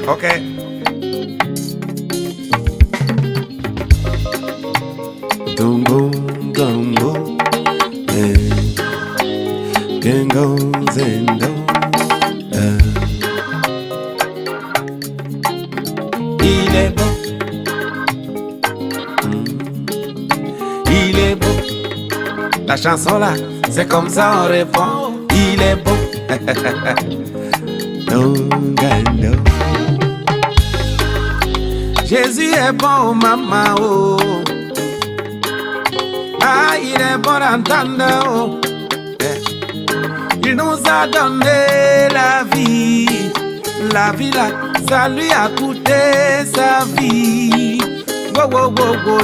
Okay. Boom, boom, boom, boom. Gang goes and goes. Il est beau. Il est beau. La chanson là, c'est comme ça on répond. Il est beau. No. Jésus est bon, maman, oh. Ah, il est bon d'entendre, oh. Il nous a donné la vie là, ça lui a coûté sa vie. Wow,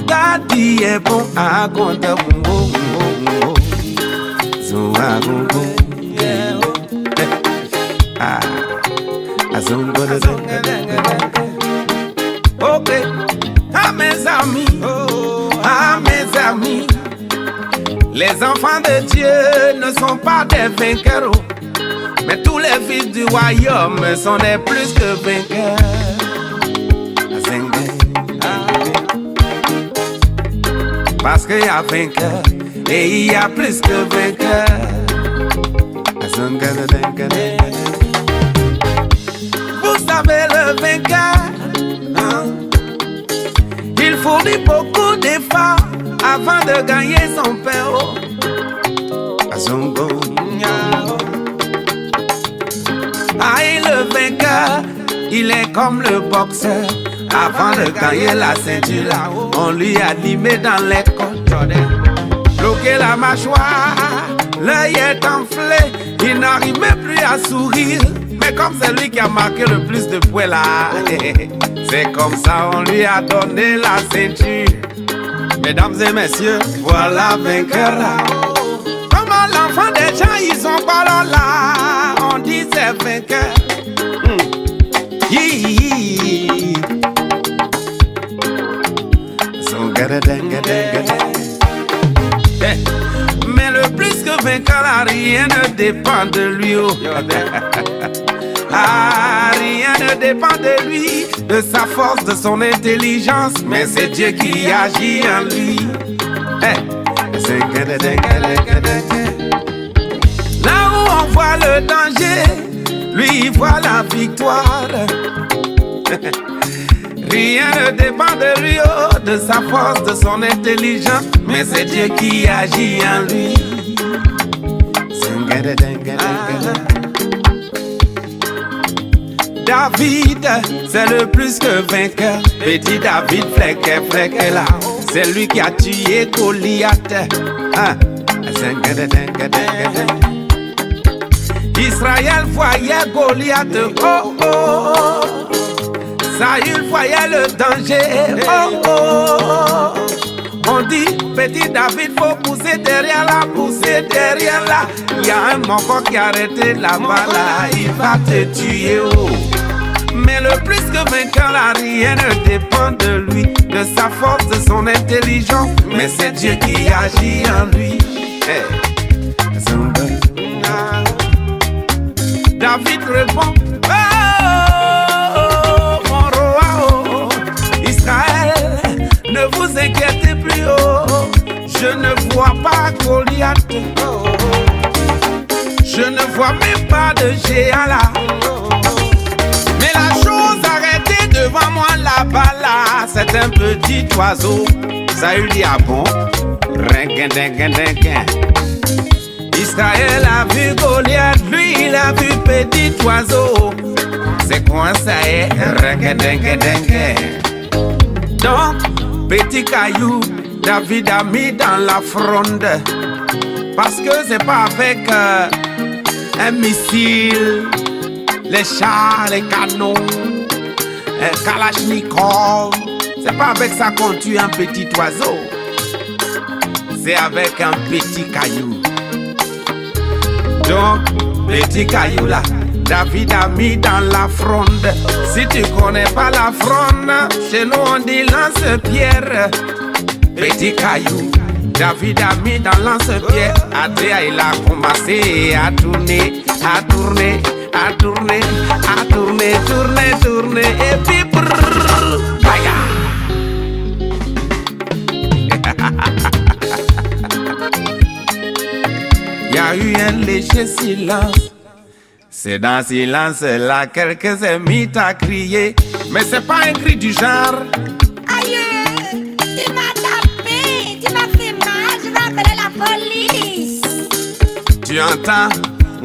daddy est bon à compter, so à ok, à mes amis, les enfants de Dieu ne sont pas des vainqueurs, mais tous les fils du royaume sont des plus que vainqueurs. Parce qu'il y a vainqueur et il y a plus que vainqueur. Vous savez le vainqueur, hein? Il fournit beaucoup d'efforts avant de gagner son pain. Ah, et le vainqueur, il est comme le boxeur. Avant de gagner la ceinture, on lui a limé dans les côtes. Bloqué la mâchoire, l'œil est enflé, il n'arrive même plus à sourire. Mais comme c'est lui qui a marqué le plus de points là, c'est comme ça on lui a donné la ceinture. Mesdames et messieurs, voilà vainqueur là. Comment l'enfant des gens, ils sont pas là, on dit c'est vainqueur. Mais le plus que vainqueur, rien ne dépend de lui. Ah, rien ne dépend de lui, de sa force, de son intelligence, mais c'est Dieu qui agit en lui. Là où on voit le danger, lui il voit la victoire. Rien ne dépend de lui, de sa force, de son intelligence, mais c'est Dieu qui agit en lui. David, c'est le plus que vainqueur. Petit David, fleque là. C'est lui qui a tué Goliath. Israël voyait Goliath, oh. Saül voyait le danger, oh. On dit, petit David, faut pousser derrière là, Il y a un mongol qui a arrêté là-bas, là, il va te tuer, oh. Mais le plus que vainqueur, là, rien ne dépend de lui, de sa force, de son intelligence, mais c'est Dieu qui agit en lui. David répond, mon roi, Israël, ne vous inquiétez plus, je ne vois pas Goliath, je ne vois même pas de géant là. Mais la chose arrêtée devant moi là-bas là, c'est un petit oiseau. Saül dit ah bon, Israël a vu Goliath, lui il a vu petit oiseau. C'est quoi ça est? Donc, petit caillou, David a mis dans la fronde. Parce que c'est pas avec un missile, les chars, les canons, Kalachnikov. C'est pas avec ça qu'on tue un petit oiseau. C'est avec un petit caillou. Donc, petit caillou là, David a mis dans la fronde. Si tu connais pas la fronde, chez nous on dit lance-pierre. Petit caillou, David a mis dans lance-pierre. Adria, il a commencé à tourner, à tourner, à tourner, à tourner, tourner, tourner. Et puis, brrr, baya. Il y a eu un léger silence. C'est dans ce silence-là, quelqu'un s'est mis à crier. Mais c'est pas un cri du genre. Aïe, tu m'as tapé, tu m'as fait mal, je vais appeler la police. Tu entends?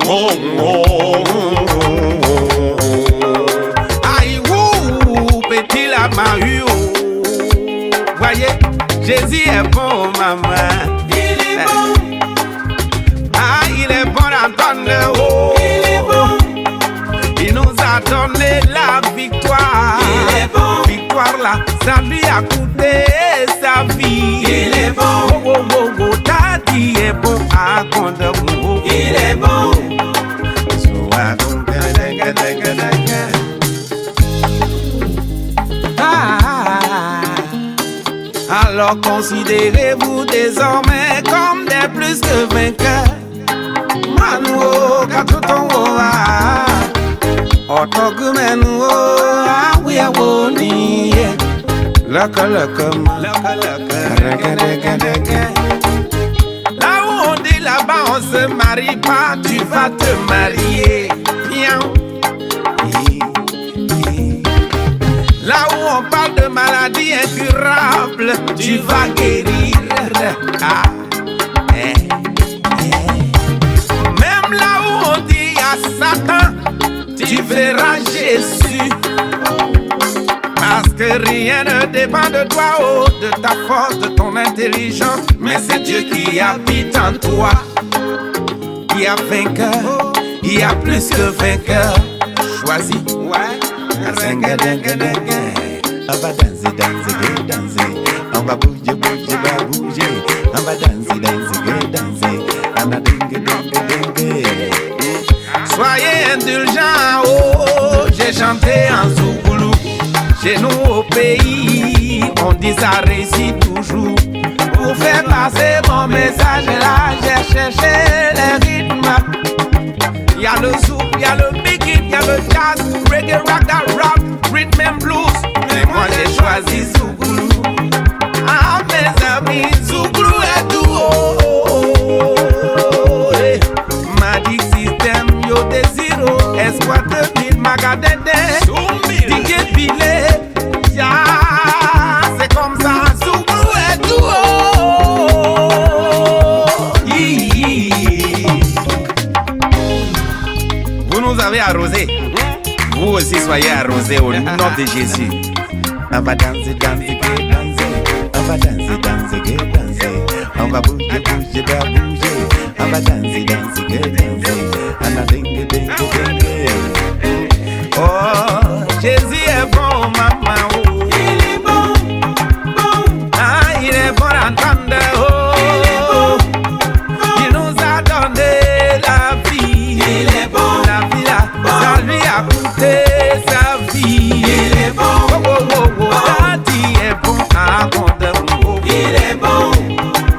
Oh, oh, oh, oh. Aïe, ouh, petit la mahu. Voyez, Jésus est bon, maman. Il est bon. Ah, il est bon d'entendre. Oh, il est bon. Il nous a donné la victoire. Il est bon. Victoire là, ça lui a coûté sa vie. Il est bon. Oh, oh, oh, oh, Daddy est bon à compter. Il est bon. Alors considérez-vous désormais comme des plus que vainqueurs. Manuo katutongoa Otogumenuo Awiawoni Laka laka là où on dit là-bas on se marie pas, tu vas te marier. Viens. Là où on parle de maladie incurable, tu vas guérir. Ah. Même là où on dit à Satan, tu verras Jésus. Parce que rien ne dépend de toi, oh, de ta force, de ton intelligence, mais c'est Dieu qui habite en toi. Il y a vainqueur, il y a plus que vainqueur. Choisis, ouais. On va danser, danser, danser. On va bouger, bouger, bouger. On va danser, danser, danser. On va dingue, dingue, dingue. Soyez indulgents, oh, j'ai chanté en Zoukoulou. Chez nous au pays, on dit ça réussit toujours. Pour faire passer mon message là, j'ai cherché les rythmes. Il y a le zouk, il y a le big hit, il y a le jazz, reggae, ragga, rap, rhythm and blues. Mais moi j'ai choisi Zoukoulou. Ah mes amis, Zoukoulou est tout. Oh, oh, oh, hey. Magic System, Yo Desiro, Esquad 2000, Magadede, DJ Bilé, ya, c'est comme ça, Zoukoulou est tout. Oh, vous nous avez arrosé. Vous aussi soyez arrosés au nom de Jésus. On va danser, danser, danser. On va danser, danser, danser. On va bouger, bouger, bouger. On va danser, danser, danser. On va dingue, dingue, dingue. Oh, Jésus est bon, maman. Oh. Il est bon, bon. Ah, il est bon d'entendre. Oh, il est bon. Il nous a donné la vie. Il est bon. La vie là, ça lui a coûté sa vie. Il est bon. Oh, oh, oh, oh. Daddy est bon à compter. Il est bon.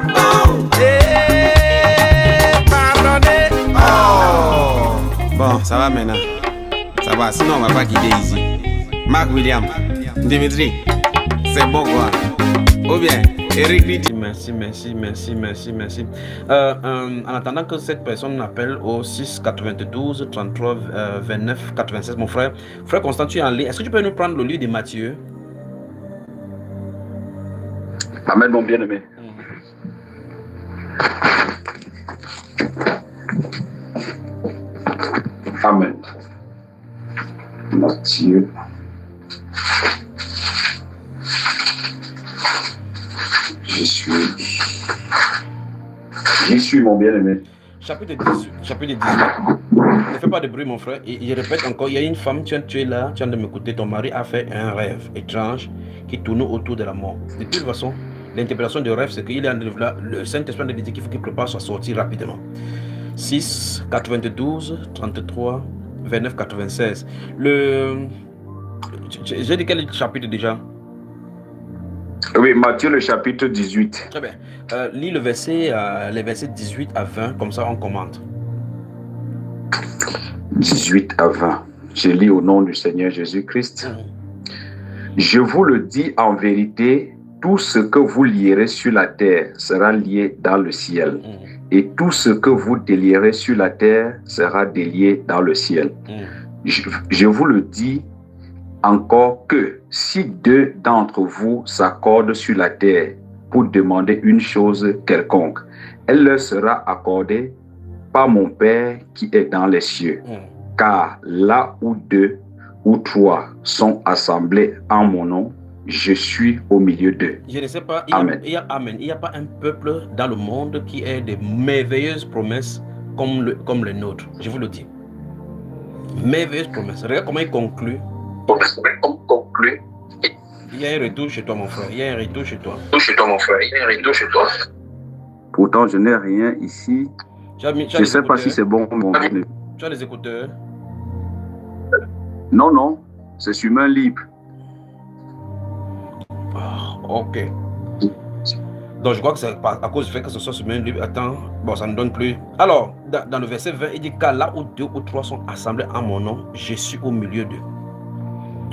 Bon. Eh, pardonnez. Oh. Bon, ça va maintenant. Ça va, sinon on va pas quitter ici. Mark William, Dimitri, c'est bon quoi. Ou bien, Eric Ritt. Merci. En attendant que cette personne appelle au 6 92 33 29 96, mon frère Constant, tu es en ligne. Est-ce que tu peux nous prendre le livre de Matthieu? Amen, mon bien-aimé. Amen. Matthieu. J'y suis mon bien-aimé. Chapitre 18. Ne fais pas de bruit, mon frère. Et je répète encore, il y a une femme, tu es là, tu es en train de m'écouter, ton mari a fait un rêve étrange qui tourne autour de la mort. De toute façon, l'interprétation du rêve, c'est qu'il est en train de, le Saint-Esprit a dit qu'il faut qu'il prépare sa sortie rapidement. 6, 92, 33, 29, 96. J'ai dit quel chapitre déjà? Oui, Matthieu le chapitre 18. Très bien. Lis les versets 18 à 20, comme ça on commente. 18 à 20. Je lis au nom du Seigneur Jésus-Christ. Je vous le dis en vérité, tout ce que vous lierez sur la terre sera lié dans le ciel. Et tout ce que vous délierez sur la terre sera délié dans le ciel. Je vous le dis encore que si deux d'entre vous s'accordent sur la terre pour demander une chose quelconque, elle leur sera accordée par mon Père qui est dans les cieux. Car là où deux ou trois sont assemblés en mon nom, je suis au milieu d'eux. Je ne sais pas, Amen. Il n'y a pas un peuple dans le monde qui ait de merveilleuses promesses comme le nôtre. Je vous le dis. Merveilleuses promesses. Regarde comment il conclut. Il y a un retour chez toi, mon frère. Il y a un retour chez toi. Pourtant, je n'ai rien ici. Je ne sais pas si c'est bon. Tu as les écouteurs? Non, non. C'est sur main libre. Ok. Donc je crois que c'est à cause du fait que ce soit sur main libre. Attends, bon, ça ne donne plus. Alors, dans le verset 20, il dit car là où deux ou trois sont assemblés en mon nom, je suis au milieu d'eux.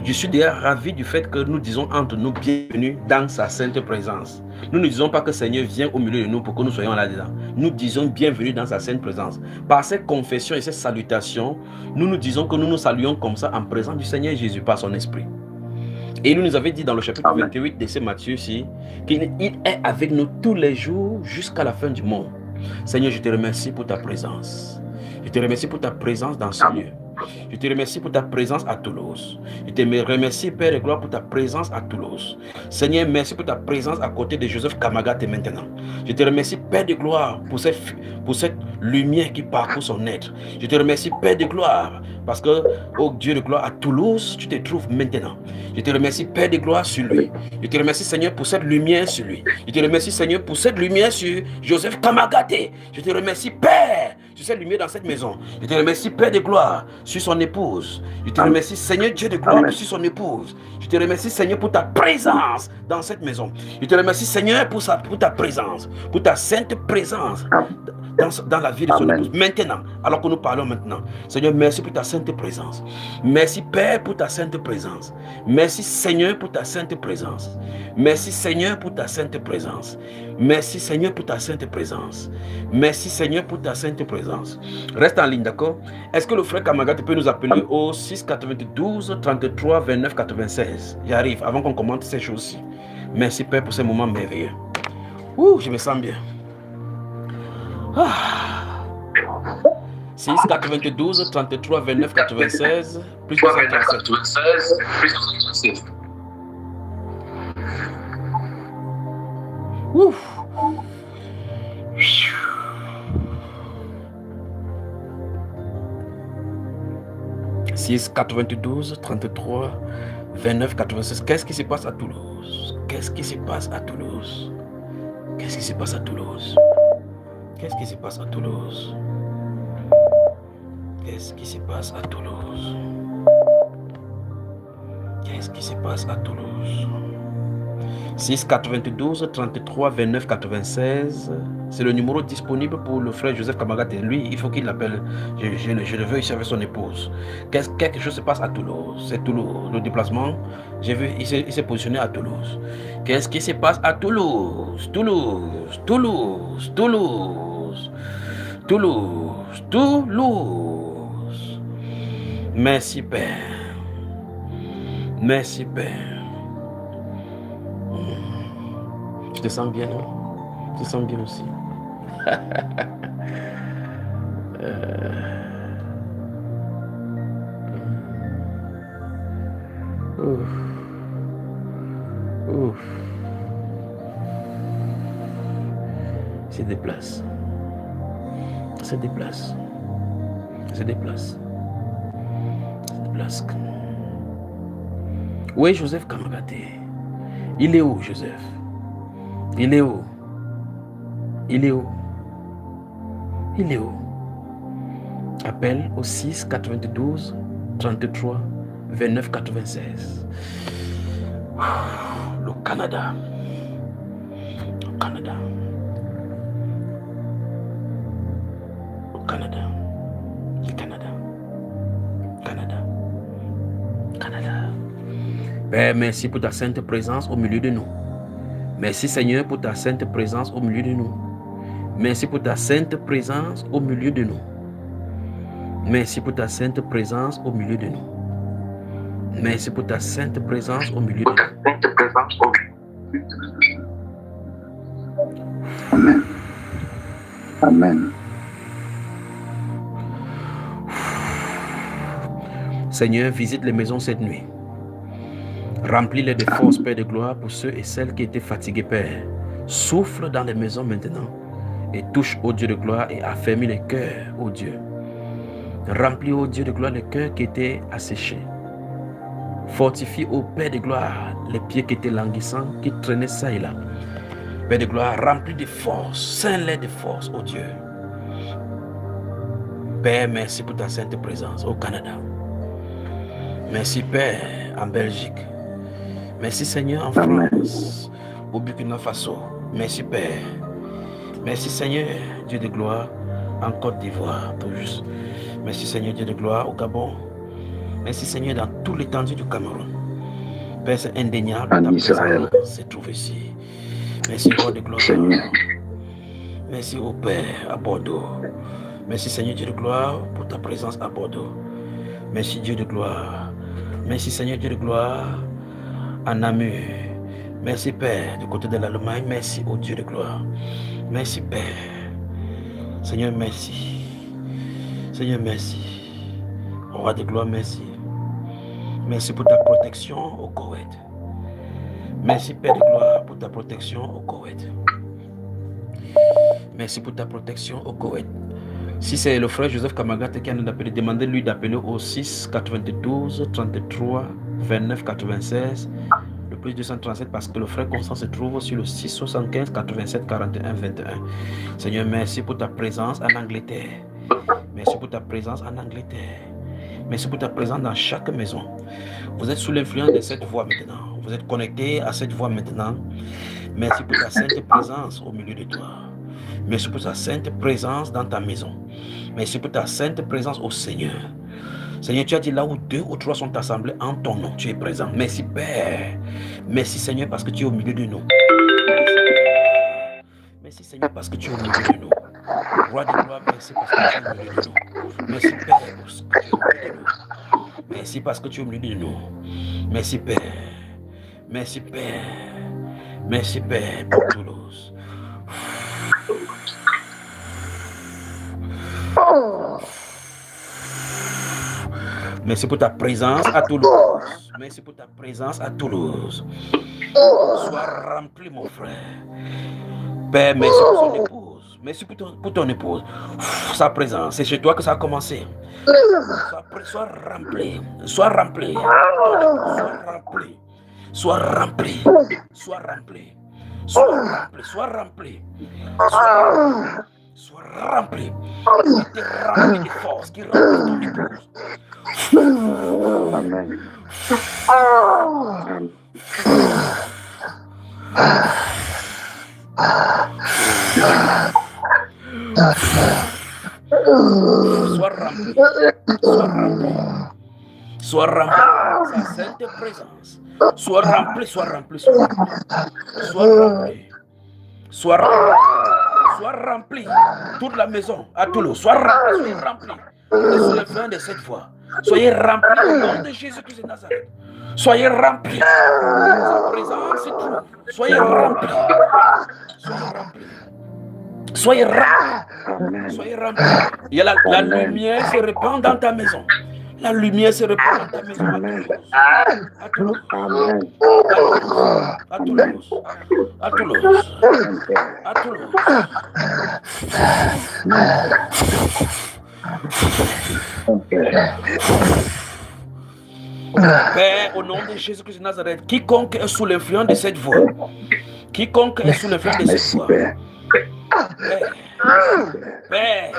Je suis d'ailleurs ravi du fait que nous disons entre nous bienvenue dans sa sainte présence. Nous ne disons pas que Seigneur vient au milieu de nous pour que nous soyons là-dedans. Nous disons bienvenue dans sa sainte présence. Par ces confessions et ces salutations, nous nous disons que nous nous saluons comme ça en présence du Seigneur Jésus par son esprit. Et il nous avait dit dans le chapitre 28 de ce Matthieu-ci qu'il est avec nous tous les jours jusqu'à la fin du monde. Seigneur, je te remercie pour ta présence. Je te remercie pour ta présence dans ce lieu. Je te remercie pour ta présence à Toulouse. Je te remercie, Père de gloire, pour ta présence à Toulouse. Seigneur, merci pour ta présence à côté de Joseph Kamagate maintenant. Je te remercie, Père de gloire, pour cette lumière qui parcourt son être. Je te remercie, Père de gloire, parce que, oh Dieu de gloire, à Toulouse, tu te trouves maintenant. Je te remercie, Père de gloire, sur lui. Je te remercie, Seigneur, pour cette lumière sur lui. Je te remercie, Seigneur, pour cette lumière sur Joseph Kamagate. Je te remercie, Père, sur cette lumière dans cette maison. Je te remercie, Père de gloire, sur son épouse. Je te remercie, Seigneur Dieu de gloire, sur son épouse. Je te remercie, Seigneur, pour ta présence dans cette maison. Je te remercie, Seigneur, pour ta présence, pour ta sainte présence dans la vie de son épouse. Maintenant, alors que nous parlons maintenant. Seigneur, merci pour ta sainte présence. Merci, Père, pour ta sainte présence. Merci, Seigneur, pour ta sainte présence. Merci, Seigneur, pour ta sainte présence. Merci, Seigneur, pour ta sainte présence. Merci, Seigneur, pour ta sainte présence. Reste en ligne, d'accord? Est-ce que le frère Kamagate peut nous appeler au 6 92 33 29 96? J'arrive avant qu'on commente ces choses-ci. Merci, Père, pour ces moments merveilleux. Ouh, je me sens bien. 6 92 33 29 96 plus 237. Ouf. « 6 92 33 29 96. Qu'est-ce qui se passe à Toulouse? Qu'est-ce qui se passe à Toulouse? Qu'est-ce qui se passe à Toulouse? Qu'est-ce qui se passe à Toulouse? Qu'est-ce qui se passe à Toulouse? Qu'est-ce qui se passe à Toulouse? 6 92 33 29 96. C'est le numéro disponible pour le frère Joseph Kamagate. Lui, il faut qu'il l'appelle. Je le veux ici avec son épouse. Quelque chose se passe à Toulouse. C'est Toulouse. Le déplacement, il s'est positionné à Toulouse. Qu'est-ce qui se passe à Toulouse? Toulouse, Toulouse, Toulouse, Toulouse, Toulouse. Merci, Père. Merci, Père. Je te sens bien, non? Je te sens bien aussi. Se déplace. Se déplace. Se déplace. Se déplace. Où est Joseph Kamagate? Il est où, Joseph? Il est où? Il est où? Il est où? Appelle au 6 92 33 29 96. Le Canada. Canada. Au Canada. Le Canada. Canada. Canada. Père, merci pour ta sainte présence au milieu de nous. Merci Seigneur pour ta sainte présence au milieu de nous. Merci pour ta sainte présence au milieu de nous. Merci pour ta sainte présence au milieu de nous. Merci pour ta sainte présence au milieu de nous. Amen. Amen. Seigneur, visite les maisons cette nuit. Remplis-les de force, Père de gloire, pour ceux et celles qui étaient fatigués, Père. Souffle dans les maisons maintenant et touche, ô Dieu de gloire, et affermis les cœurs, ô Dieu. Remplis, ô Dieu de gloire, les cœurs qui étaient asséchés. Fortifie, ô Père de gloire, les pieds qui étaient languissants, qui traînaient ça et là. Père de gloire, remplis de force, ceins-les de force, ô Dieu. Père, merci pour ta sainte présence au Canada. Merci, Père, en Belgique. Merci, Seigneur, en France, au Burkina Faso. Merci, Père. Merci, Seigneur, Dieu de gloire, en Côte d'Ivoire, tout juste. Merci, Seigneur, Dieu de gloire, au Gabon. Merci, Seigneur, dans tout l'étendue du Cameroun. Père, c'est indéniable, ta présence se trouve ici. Merci, roi de gloire. Seigneur. Merci, au Père, à Bordeaux. Merci, Seigneur, Dieu de gloire, pour ta présence à Bordeaux. Merci, Dieu de gloire. Merci, Seigneur, Dieu de gloire, à Namur. Merci, Père, du côté de l'Allemagne. Merci, au Dieu de gloire. Merci, Père. Seigneur, merci. Seigneur, merci. Roi de gloire, merci. Merci pour ta protection au Koweït. Merci, Père de gloire, pour ta protection au Koweït. Merci pour ta protection au Koweït. Si c'est le frère Joseph Kamagat qui a appelé, demandez-lui d'appeler au 6 92 33 29 96, le plus 237, parce que le frère Constant se trouve sur le 6 75 87 41 21. Seigneur, merci pour ta présence en Angleterre. Merci pour ta présence en Angleterre. Merci pour ta présence dans chaque maison. Vous êtes sous l'influence de cette voix maintenant. Vous êtes connectés à cette voix maintenant. Merci pour ta sainte présence au milieu de toi. Merci pour ta sainte présence dans ta maison. Merci pour ta sainte présence au Seigneur. Seigneur, tu as dit là où 2 ou 3 sont assemblés en ton nom, tu es présent. Merci Père. Merci Seigneur parce que tu es au milieu de nous. Merci Seigneur parce que tu es au milieu de nous. Roi de gloire, merci parce que tu es au milieu de nous. Merci Père parce que tu es au milieu de nous. Merci parce que tu es au milieu de nous. Merci Père. Merci Père. Merci Père pour Toulouse. Merci pour ta présence à Toulouse. Merci pour ta présence à Toulouse. Sois rempli, mon frère. Père, merci pour son épouse. Merci pour ton épouse. Sa présence, c'est chez toi que ça a commencé. Sois rempli. Sois rempli. Sois rempli. Sois rempli. Sois rempli. Sois rempli. Sois rempli. Sois rempli. Qui rempli de force, qui remplit ton épouse. Amen. Sois rempli. Sois rempli. Sois rempli. Sa sainte présence. Sois rempli, sois rempli, sois rempli. Sois rempli. Sois rempli. Sois rempli. Toute la maison à Toulouse. Sois rempli, sois rempli. Et sous le vin de cette voix. Soyez remplis au nom de Jésus-Christ de Nazareth. Soyez remplis. Sa présence se trouve. Soyez remplis. Soyez remplis. Soyez remplis. Soyez remplis. Il y a la lumière se répand dans ta maison. La lumière se répand dans ta maison. À Toulouse. À Toulouse. À Toulouse. À Toulouse. Père, au nom de Jésus-Christ de Nazareth, quiconque est sous l'influence de cette voix, quiconque est sous l'influence de cette voix, Père,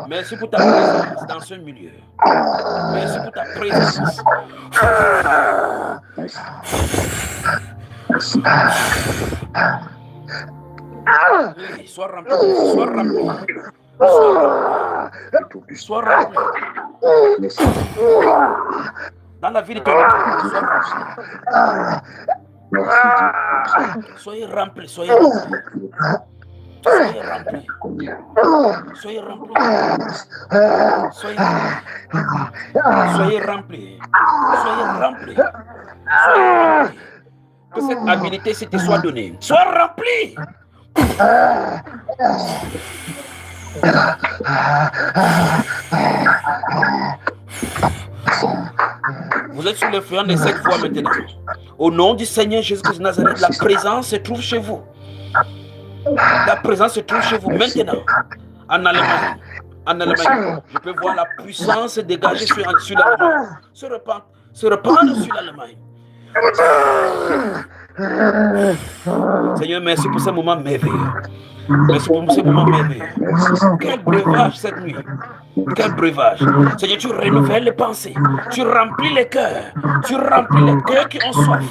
merci pour ta présence dans ce milieu. Merci pour ta présence. Oui, sois rempli. Sois rempli. Sois rempli. Dans la vie de ton époux, sois rempli. Soyez rempli. Soyez rempli. Soyez rempli. Soyez rempli. Soyez rempli. Soyez rempli. Soyez rempli. Que cette habilité te soit donnée. Sois rempli. Vous êtes sous l'influence de cette voix maintenant. Au nom du Seigneur Jésus-Christ de Nazareth, la présence se trouve chez vous. La présence se trouve chez vous maintenant. En Allemagne. En Allemagne. Je peux voir la puissance se dégager sur l'Allemagne. Se répandre sur l'Allemagne. Seigneur, merci pour ce moment merveilleux. Merci pour ce moment merveilleux. Quel breuvage cette nuit. Quel breuvage. Seigneur, tu renouvelles les pensées. Tu remplis les cœurs. Tu remplis les cœurs qui ont soif.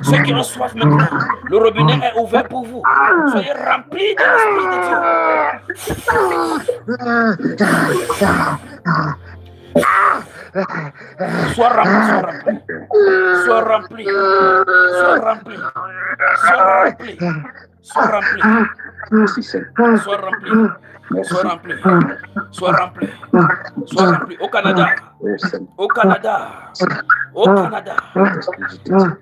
Ceux qui ont soif maintenant, le robinet est ouvert pour vous. Soyez remplis de l'Esprit de Dieu. Sois rempli. Sois rempli. Sois rempli. Sois rempli. Sois rempli. Sois rempli. Sois rempli. Sois rempli. Sois rempli. Au Canada. Au Canada. Au Canada.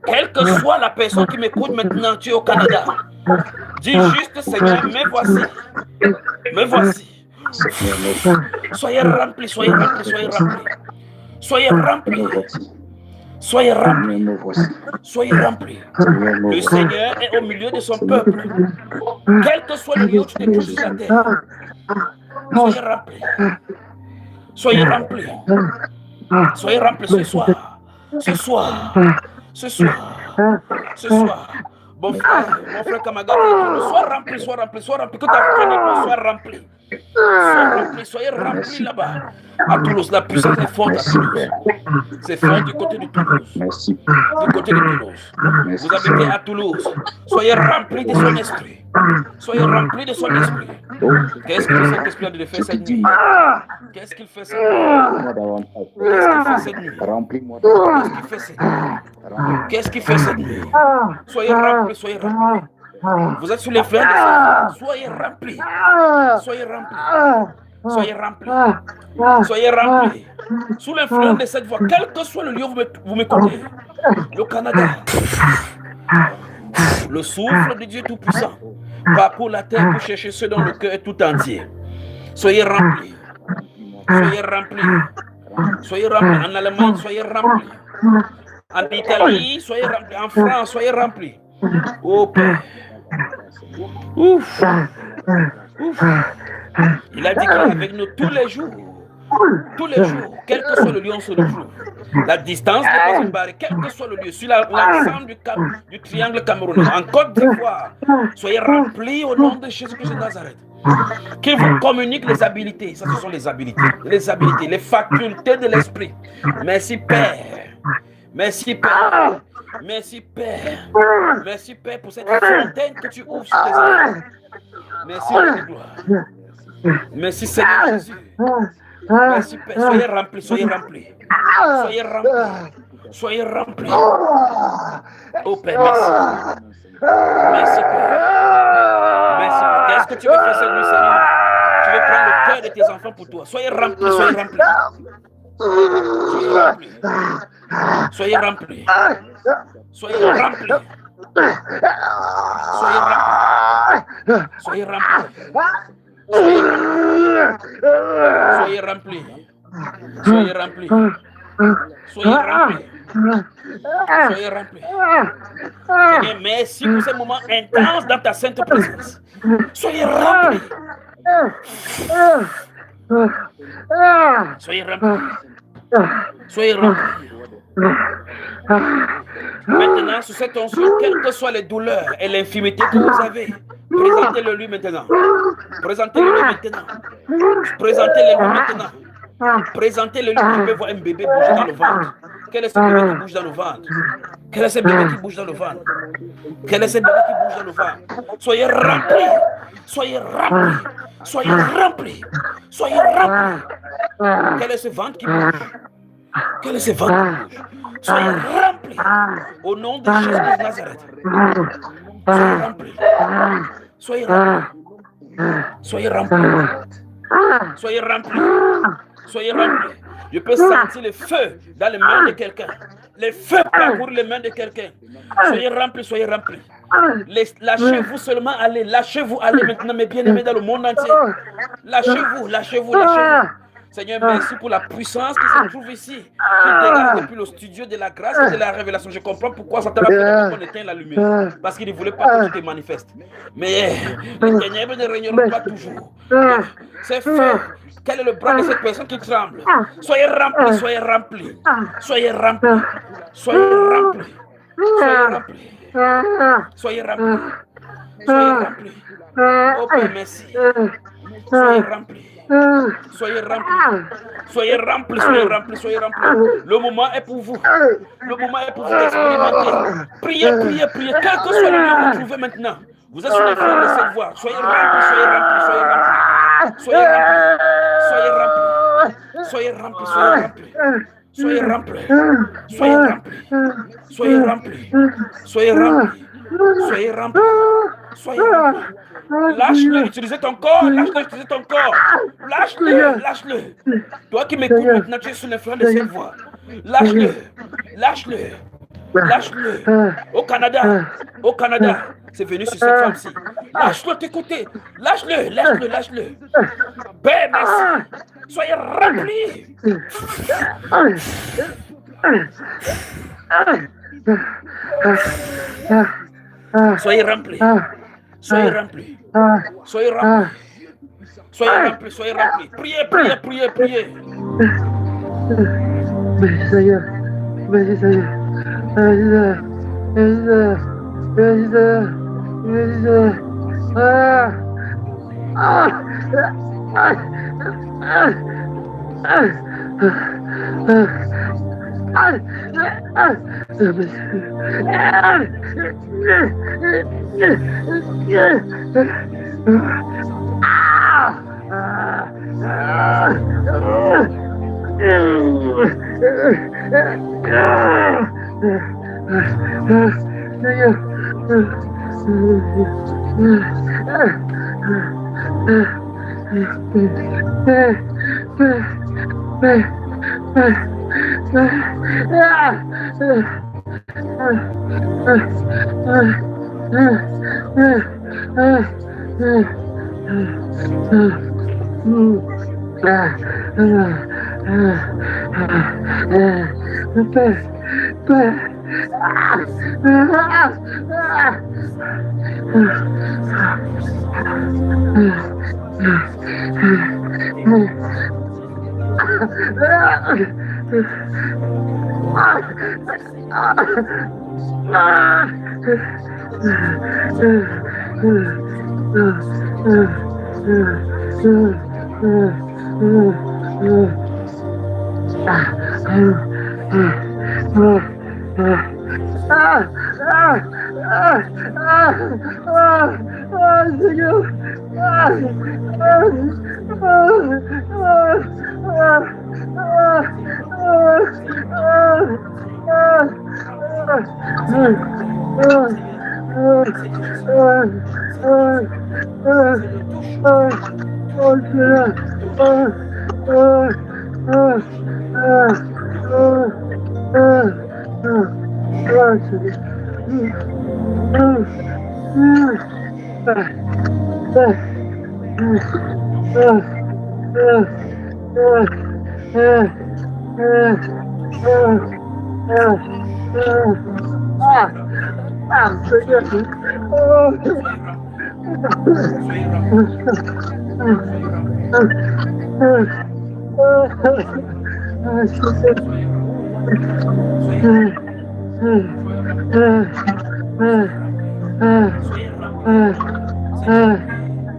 Quelle que soit la personne qui m'écoute maintenant, tu es au Canada. Dis juste, Seigneur, me voici. Me voici. Soyez remplis, soyez remplis, soyez remplis. Soyez remplis. Soyez remplis. Soyez remplis. Le Seigneur est au milieu de son peuple. Quel que soit le lieu où tu te trouves sur la terre. Soyez remplis. Soyez remplis. Soyez remplis ce soir. Ce soir. Ce soir. Ce soir. Mon frère Kamagati, sois rempli, sois rempli, sois rempli. Que ta famille soit remplie. Soyez remplis là-bas. À Toulouse, la puissance est forte à Toulouse. C'est fort du côté de Toulouse. Merci. Du côté de Toulouse. Vous habitez à Toulouse. Soyez remplis de son esprit. Soyez remplis de son esprit. Qu'est-ce que le Saint-Esprit a de faire cette nuit? Qu'est-ce qu'il fait cette nuit? Qu'est-ce qu'il fait cette nuit? Remplis-moi. Qu'est-ce qu'il fait cette nuit? Soyez remplis, soyez remplis. Vous êtes sous les feux de cette. Soyez remplis. Soyez remplis. Soyez remplis. Soyez remplis. Sous l'influence de cette voix, quel que soit le lieu où vous m'écoutez, le Canada, le souffle de Dieu Tout-Puissant, parcourt la terre pour chercher ceux dont le cœur est tout entier. Soyez remplis. Soyez remplis. Soyez remplis. En Allemagne, soyez remplis. En Italie, soyez remplis. En France, soyez remplis. Oh Père. Ouf. Ouf. Il a dit qu'il est avec nous tous les jours. Tous les jours, quel que soit le lieu où on se retrouve. La distance n'est pas une barrière, quel que soit le lieu, sur l'ensemble du triangle camerounais, en Côte d'Ivoire. Soyez remplis au nom de Jésus-Christ de Nazareth. Qu'il vous communique les habilités. Ça, ce sont les habilités, les facultés de l'esprit. Merci Père. Merci Père. Merci Père. Merci Père pour cette fontaine que tu ouvres sur tes enfants. Merci de gloire. Merci Seigneur Jésus. Merci Père. Soyez remplis, soyez remplis. Soyez remplis. Soyez remplis. Oh Père, merci. Merci Père. Merci Père. Qu'est-ce que tu veux faire cette nuit, Seigneur? Tu veux prendre le cœur de tes enfants pour toi. Soyez remplis, soyez remplis. Soyez remplis. Soyez remplis. Soyez remplis. Soyez remplis. Soyez remplis. Soyez remplis. Soyez remplis. Soyez remplis. Soyez remplis. Seigneur, merci pour ce moment intense dans ta sainte présence. Soyez remplis. Soyez remplis. Soyez remplis. Maintenant, sous cette onction, quelles que soient les douleurs et l'infimité que vous avez, présentez-le lui maintenant. Présentez-le lui maintenant. Présentez-le lui maintenant. Présentez-le lui. Je peux voir un bébé bouger dans le ventre. quel est ce bébé qui bouge dans le ventre? Quel est ce bébé qui bouge dans le ventre? Quel est ce bébé qui bouge dans le ventre? Soyez remplis. Soyez remplis. Soyez remplis. Soyez remplis. Quel est ce ventre qui bouge? Quel est ce ventre qui bouge? Soyez remplis. Au nom de Jésus de Nazareth. Soyez remplis. Soyez remplis. Soyez remplis. Soyez remplis. Soyez remplis. Je peux sentir le feu dans les mains de quelqu'un. Le feu parcourt les mains de quelqu'un. Soyez remplis, soyez remplis. Lâchez-vous seulement aller. Lâchez-vous aller maintenant, mes bien-aimés dans le monde entier. Lâchez-vous, lâchez-vous, lâchez-vous. Seigneur, merci pour la puissance qui se trouve ici, qui dégage depuis le studio de la grâce et de la révélation. Je comprends pourquoi Satan a fait qu'on éteint la lumière, parce qu'il ne voulait pas que tu te manifestes. Mais les ténèbres ne régneront pas toujours. C'est fait. Quel est le bras de cette personne qui tremble? Soyez remplis, soyez remplis. Soyez remplis. Soyez remplis. Soyez remplis. Soyez remplis. Soyez remplis. Oh Père, merci. Soyez remplis. Soyez remplis. Soyez remplis, soyez remplis, soyez remplis. Le moment est pour vous. Le moment est pour vous d'expérimenter. Priez, priez, priez. Quel que soit le lieu où vous trouvez maintenant. Vous êtes sur les flancs de cette voie. Soyez remplis, soyez remplis, soyez remplis. Soyez remplis. Soyez remplis. Soyez remplis. Soyez remplis. Soyez remplis. Soyez remplis. Soyez remplis. Soyez remplis. Soyez remplis. Lâche-le, utilisez ton corps. Lâche-le, utilisez ton corps. Lâche-le, lâche-le. Toi qui m'écoutes maintenant, tu es sur les flancs de cette voie. Lâche-le. Lâche-le. Lâche-le. Au Canada, c'est venu sur cette femme-ci. Lâche-le, t'écouter. Lâche-le, lâche-le, lâche-le. Père, merci. Soyez remplis. Soyez remplis. Soyez remplis. Soyez remplis. Soyez remplis, soyez remplis. Priez, priez, priez, priez. Merci Seigneur. Merci Seigneur.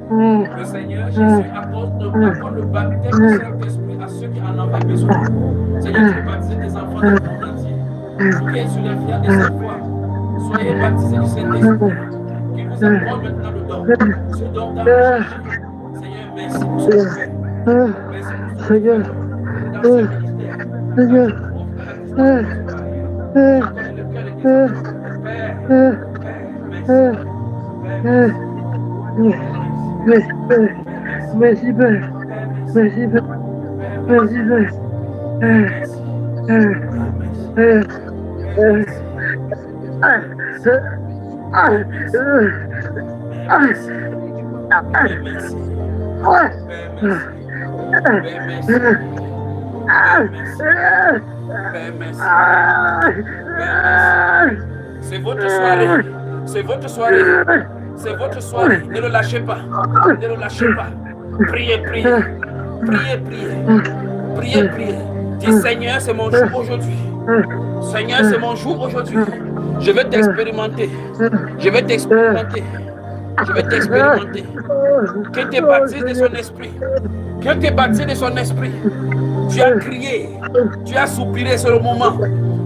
Le Seigneur Jésus apporte le baptême du Saint-Esprit à ceux qui en ont besoin. Seigneur, tu veux baptiser tes enfants dans le monde entier. qui est sur les flancs de cette foi, soyez baptisés du Saint-Esprit, qui vous apporte maintenant le don. Ce don dans le Seigneur, merci pour ce Seigneur. Merci pour ce Seigneur. dans ce ministère. Merci, Père. Merci, Père. Merci, Père. C'est votre soirée. C'est votre soirée. C'est votre soirée. Ne le lâchez pas. Ne le lâchez pas. Priez, priez. Priez, priez. Priez, priez. Dis Seigneur, c'est mon jour aujourd'hui. Seigneur, c'est mon jour aujourd'hui. Je vais t'expérimenter. Je vais t'expérimenter. Je vais t'expérimenter. Que tu baptises de son esprit. Que tu baptises de son esprit. Tu as crié. Tu as soupiré sur le moment.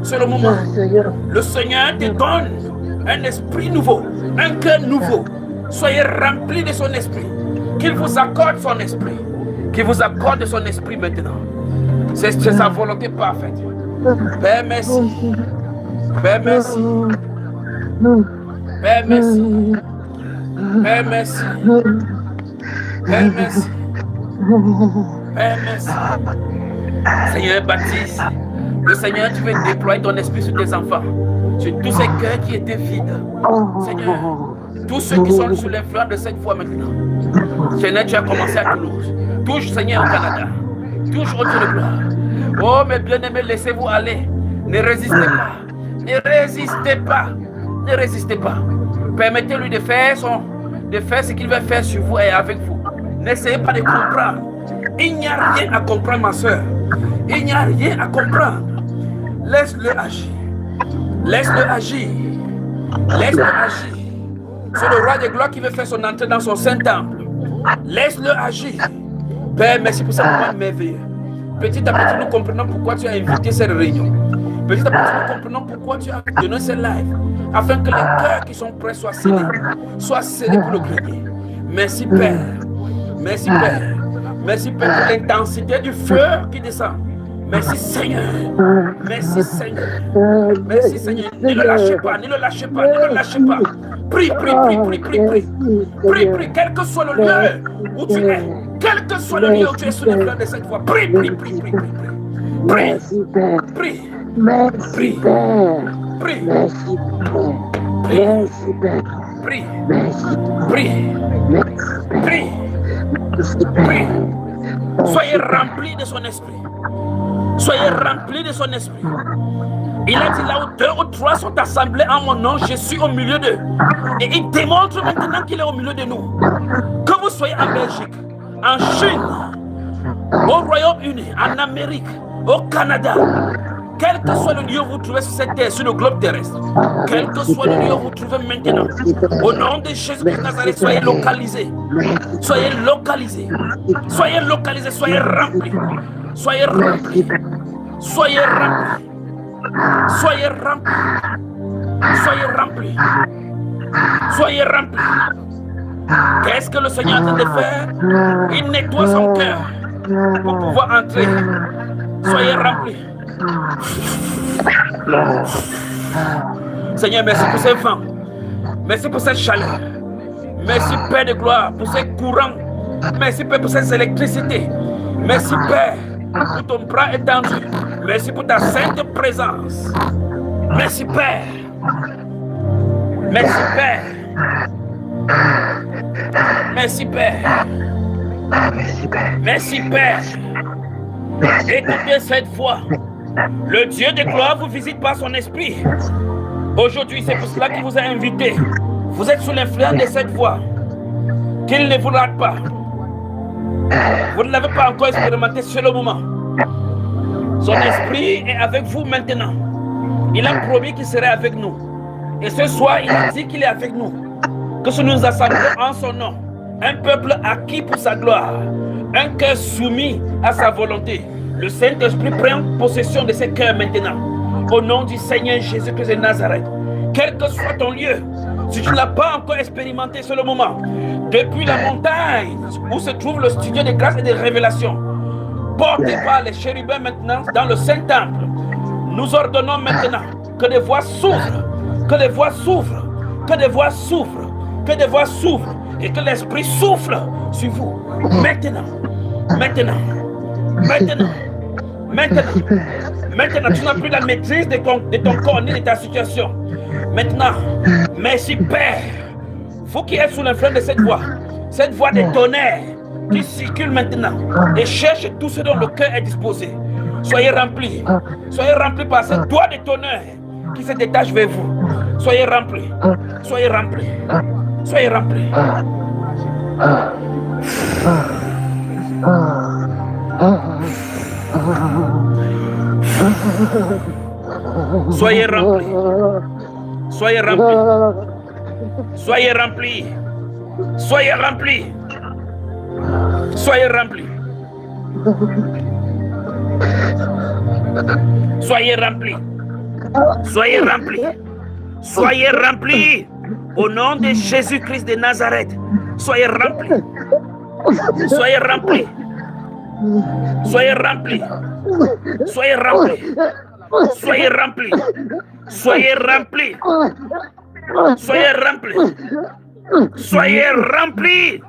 C'est le moment. Le Seigneur te donne un esprit nouveau, un cœur nouveau. Soyez remplis de son esprit. Qu'il vous accorde son esprit. Qu'il vous accorde son esprit maintenant. C'est sa volonté parfaite. Père, merci. Père, merci. Père, merci. Père, merci. Père, merci. Père, merci. Seigneur, baptise. Le Seigneur, tu veux déployer ton esprit sur tes enfants, sur tous ces cœurs qui étaient vides. Seigneur, tous ceux qui sont sous l'influence de cette foi maintenant. Seigneur, tu as commencé à Toulouse. Touche, Seigneur, au Canada. Touche au Dieu de gloire. Oh, mes bien-aimés, laissez-vous aller. Ne résistez pas. Ne résistez pas. Ne résistez pas. Permettez-lui de faire ce qu'il veut faire sur vous et avec vous. N'essayez pas de comprendre. Il n'y a rien à comprendre, ma soeur. Il n'y a rien à comprendre. Laisse-le agir. Laisse-le agir. Laisse-le agir. C'est le roi de gloire qui veut faire son entrée dans son Saint-Temple. Laisse-le agir. Père, merci pour ce moment merveilleux. Petit à petit, nous comprenons pourquoi tu as invité cette réunion. Petit à petit, nous comprenons pourquoi tu as donné ce live. Afin que les cœurs qui sont prêts soient scellés. Soient scellés pour le grenier. Merci, Père. Merci, Père. Merci, Père, pour l'intensité du feu qui descend. Merci, Seigneur. Merci, Seigneur. Merci, Seigneur. Ne le lâchez pas, ne le lâchez pas, ne le lâchez pas. Prie, prie, prie, prie, prie, prie. Prie, prie, quel que soit le lieu où tu es. Quel que soit le lieu où tu es sous les fleurs de cette foi. Prie, prie, prie, prie, prie. Prie, prie. Prie, prie. Prie, prie. Prie, prie. Soyez remplis de son esprit. Soyez remplis de son esprit. Il a dit là où 2 ou 3 sont assemblés en mon nom, je suis au milieu d'eux. Et il démontre maintenant qu'il est au milieu de nous. Que vous soyez en Belgique, en Chine, au Royaume-Uni, en Amérique, au Canada, quel que soit le lieu où vous vous trouvez sur cette terre, sur le globe terrestre, quel que soit le lieu où vous vous trouvez maintenant, au nom de Jésus-Christ de Nazareth, soyez localisés. Soyez localisés. Soyez localisés, soyez remplis. Soyez remplis. Soyez remplis. Soyez remplis. Soyez remplis. Soyez remplis. Qu'est-ce que le Seigneur est en train de faire? Il nettoie son cœur pour pouvoir entrer. Soyez remplis. Seigneur, merci pour ces vents. Merci pour cette chaleur. Merci, Père de gloire, pour ces courants. Merci, Père, pour ces électricités. Merci, Père, pour ton bras étendu. Merci pour ta sainte présence. Merci, Père. Merci, Père. Merci, Père. Merci, Père. Écoutez cette fois. Le Dieu de gloire vous visite par son esprit. Aujourd'hui, c'est pour cela qu'il vous a invité. Vous êtes sous l'influence de cette voix. Qu'il ne vous rate pas. Vous ne l'avez pas encore expérimenté sur le moment. Son esprit est avec vous maintenant. Il a promis qu'il serait avec nous. Et ce soir, il a dit qu'il est avec nous. Que ce nous assemblons en son nom. Un peuple acquis pour sa gloire. Un cœur soumis à sa volonté. Le Saint-Esprit prend possession de ces cœurs maintenant. Au nom du Seigneur Jésus-Christ de Nazareth. Quel que soit ton lieu, si tu ne l'as pas encore expérimenté, c'est le moment. Depuis la montagne où se trouve le studio de grâce et de révélation, porté par les chérubins maintenant dans le Saint-Temple, nous ordonnons maintenant que des voix s'ouvrent, que des voix s'ouvrent, que des voix s'ouvrent, que des voix s'ouvrent et que l'Esprit souffle sur vous. Maintenant, maintenant, maintenant, maintenant, maintenant, tu n'as plus la maîtrise de ton corps ni de ta situation. Maintenant, merci Père. Vous qui êtes sous l'influence de cette voix de tonnerre qui circule maintenant et cherche tout ce dont le cœur est disposé. Soyez remplis par cette doigt de tonnerre qui se détache vers vous. Soyez remplis, soyez remplis, soyez remplis. Soyez remplis. Soyez remplis. Soyez remplis. Soyez remplis. Soyez remplis. Soyez remplis. Soyez remplis. Soyez remplis. Au nom de Jésus-Christ de Nazareth. Soyez remplis. Soyez remplis. Soyez remplis. Soyez remplis. Soyez remplis. Soyez remplis. Soyez remplis. Soyez remplis.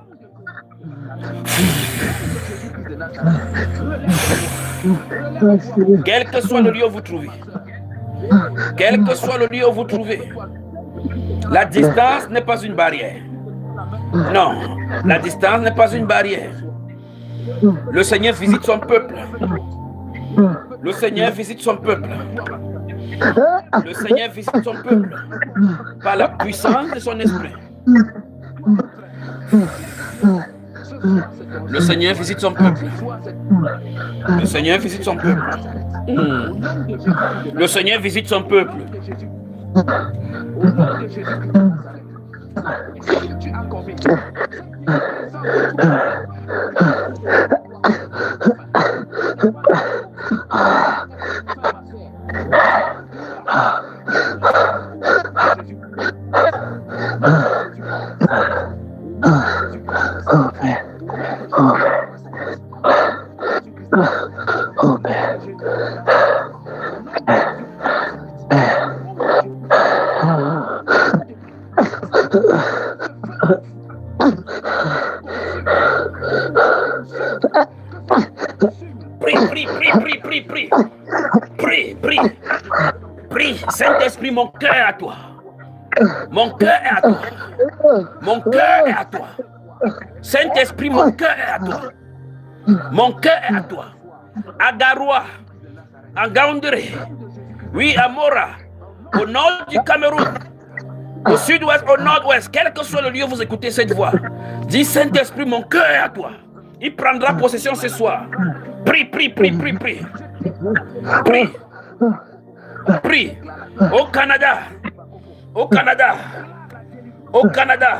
Quel que soit le lieu où vous trouvez, quel que soit le lieu où vous trouvez, la distance n'est pas une barrière. Non, la distance n'est pas une barrière. Le Seigneur visite son peuple. Le Seigneur visite son peuple. Le Seigneur visite son peuple par la puissance de son esprit. Le Seigneur visite son peuple. Le Seigneur visite son peuple. Le Seigneur visite son peuple. Prie, Saint-Esprit, mon cœur est à toi. Mon cœur est à toi. Mon cœur est à toi. Saint-Esprit, mon cœur est à toi. Mon cœur est à toi. À Garoua, à Gaoundéré, oui, à Mora, au nord du Cameroun, au sud-ouest, au nord-ouest, quel que soit le lieu où vous écoutez cette voix, dis Saint-Esprit, mon cœur est à toi. Il prendra possession ce soir. Prie, prie, prie, prie, prie. Prie. Prie. Au Canada. Au Canada. Au Canada.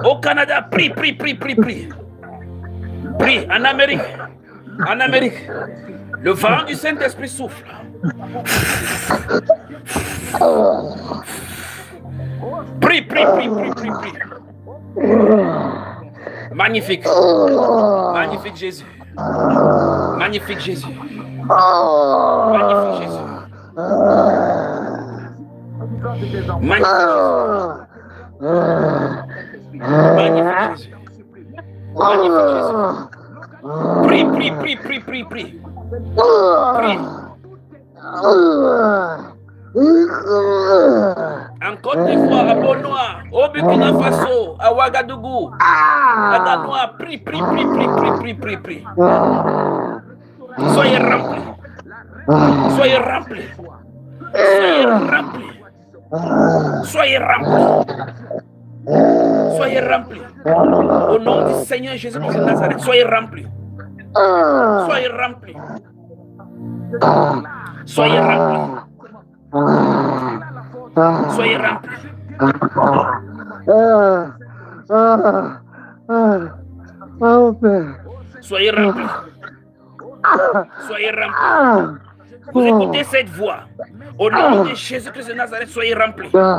Au Canada. Prie, prie, prie, prie, prie. Prie. En Amérique. En Amérique. Le vent du Saint-Esprit souffle. Prie, prie, prie, prie, prie, prie. Magnifique. Magnifique Jésus. Magnifique Jésus. Magnifique Jésus. Magnifique Jésus. Magnifique Jésus. Prie, prie, prie, prie, prie, prie. Prie. En Côte d'Ivoire, à Bonois, au Burkina Faso, à Ouagadougou, à Danois, prie, prie, prie, prie, prie, prie, prie, prie. Soyez remplis. Soyez remplis. Soyez remplis. Soyez remplis. Soyez remplis. Au nom du Seigneur Jésus-Christ de Nazareth, soyez remplis. Soyez remplis. Soyez remplis. Soyez remplis. Soyez remplis. Soyez remplis. Vous écoutez cette voix. Au nom de Jésus-Christ de Nazareth, soyez remplis. Soyez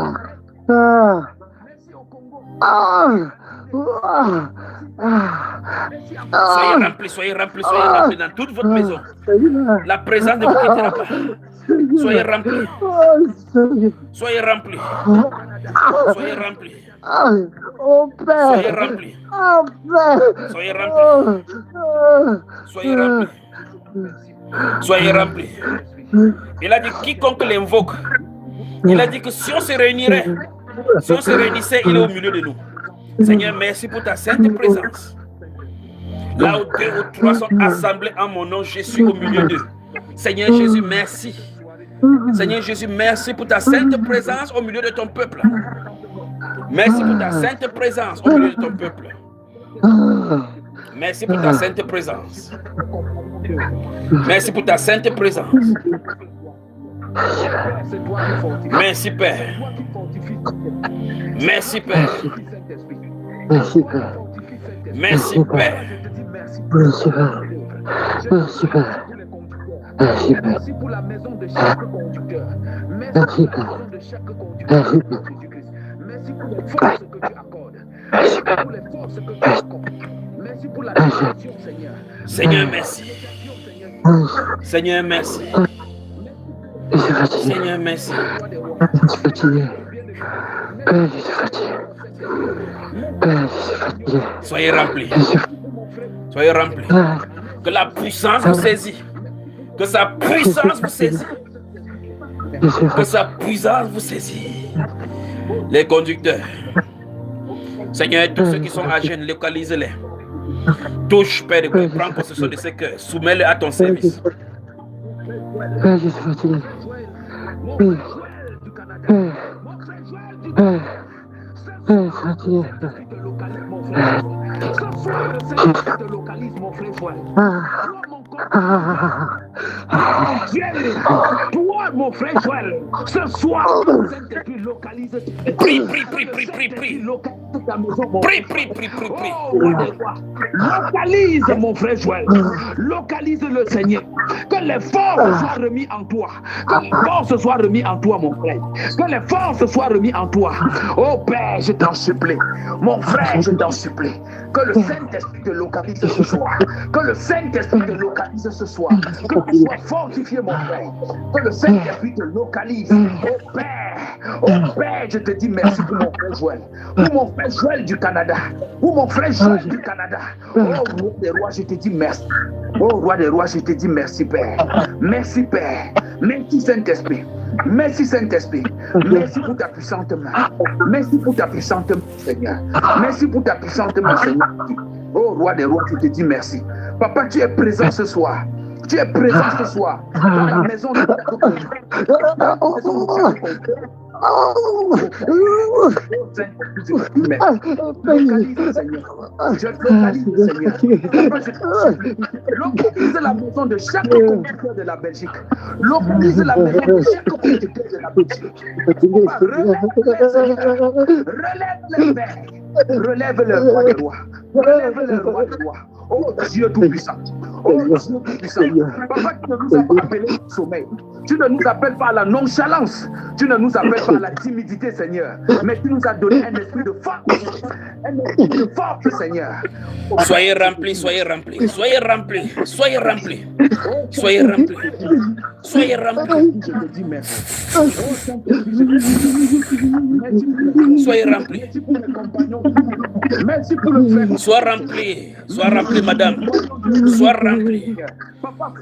remplis, soyez remplis, soyez remplis dans toute votre maison. La présence ne vous quittera pas. Soyez remplis. Soyez remplis. Soyez remplis. Soyez remplis. Soyez remplis. Soyez remplis. Soyez remplis. Il a dit quiconque l'invoque. Il a dit que si on se réunirait, si on se réunissait, il est au milieu de nous. Seigneur, merci pour ta sainte présence. Là où 2 ou 3 sont assemblés en mon nom, je suis au milieu d'eux. Seigneur Jésus, merci. Seigneur Jésus, merci pour ta sainte présence au milieu de ton peuple. Merci pour ta sainte présence au milieu de ton peuple. Merci pour ta sainte présence. Merci pour ta sainte présence. Merci Père. Merci Père. Merci Père. Merci Père. Merci Père. Merci Père. Merci Père. Merci pour la maison de chaque conducteur. Merci Père. Merci pour les forces que tu accordes. Merci pour les forces que tu accordes. Merci pour la direction, Seigneur. Seigneur, merci. Seigneur, merci. Seigneur, merci. Je suis fatigué. Père, je suis fatigué. Père, je suis fatigué. Soyez remplis. Soyez remplis. Que la puissance vous saisit. Que sa puissance vous saisit. Que sa puissance vous saisit. Les conducteurs. Seigneur, tous ceux qui sont à jeûne, localise-les. Touche, Père de Dieu, prends possession de ces cœurs. Soumets-les à ton service. Père, je suis fatigué. Père, fatigué. Toi, mon frère Joël, ce soir, Saint-Esprit localise. Prie, prie, prie, prie, prie, prie. Prie, prie, prie, prie, prie. Localise mon frère Joël. Localise le Seigneur. Que les forces soient remises en toi. Que les forces soient remises en toi, mon frère. Que les forces soient remises en toi. Oh Père, je t'en supplie. Mon frère, je t'en supplie. Que le Saint-Esprit te localise ce soir. Que le Saint-Esprit te localise ce soir. Que tu sois fortifié, mon frère. Que le Saint-Esprit te localise. Oh Père, je te dis merci pour mon frère Joël. Pour mon frère Joël du Canada. Pour mon frère Joël du Canada. Oh roi des rois, je te dis merci. Oh roi des rois, je te dis merci, Père. Merci, Père. Merci, Saint-Esprit. Merci, Saint-Esprit. Merci pour ta puissante main. Merci pour ta puissante main, Seigneur. Merci pour ta puissante main, Seigneur. Oh roi des rois, je te dis merci. Papa, tu es présent ce soir. Tu es présent ce soir dans la maison de chaque conducteur. Localise, Seigneur. Je localise, Seigneur. Localise la maison de chaque conducteur de la Belgique. Localise la maison de chaque conducteur de la Belgique. Relève le Père. Relève le roi des rois. Relève le roi des rois. Oh Dieu tout-puissant. Oh Dieu tout-puissant. Papa, tu ne nous as pas appelés au sommeil. Tu ne nous appelles pas à la nonchalance. Tu ne nous appelles pas à la timidité, Seigneur. Mais tu nous as donné un esprit de force. Un esprit de force, Seigneur. Soyez remplis, soyez remplis. Soyez remplis, soyez remplis. Soyez remplis. Soyez remplis. Je te dis merci. Soyez remplis. Merci pour les compagnons. Merci pour le frère. Sois rempli, madame. Sois rempli. Papa,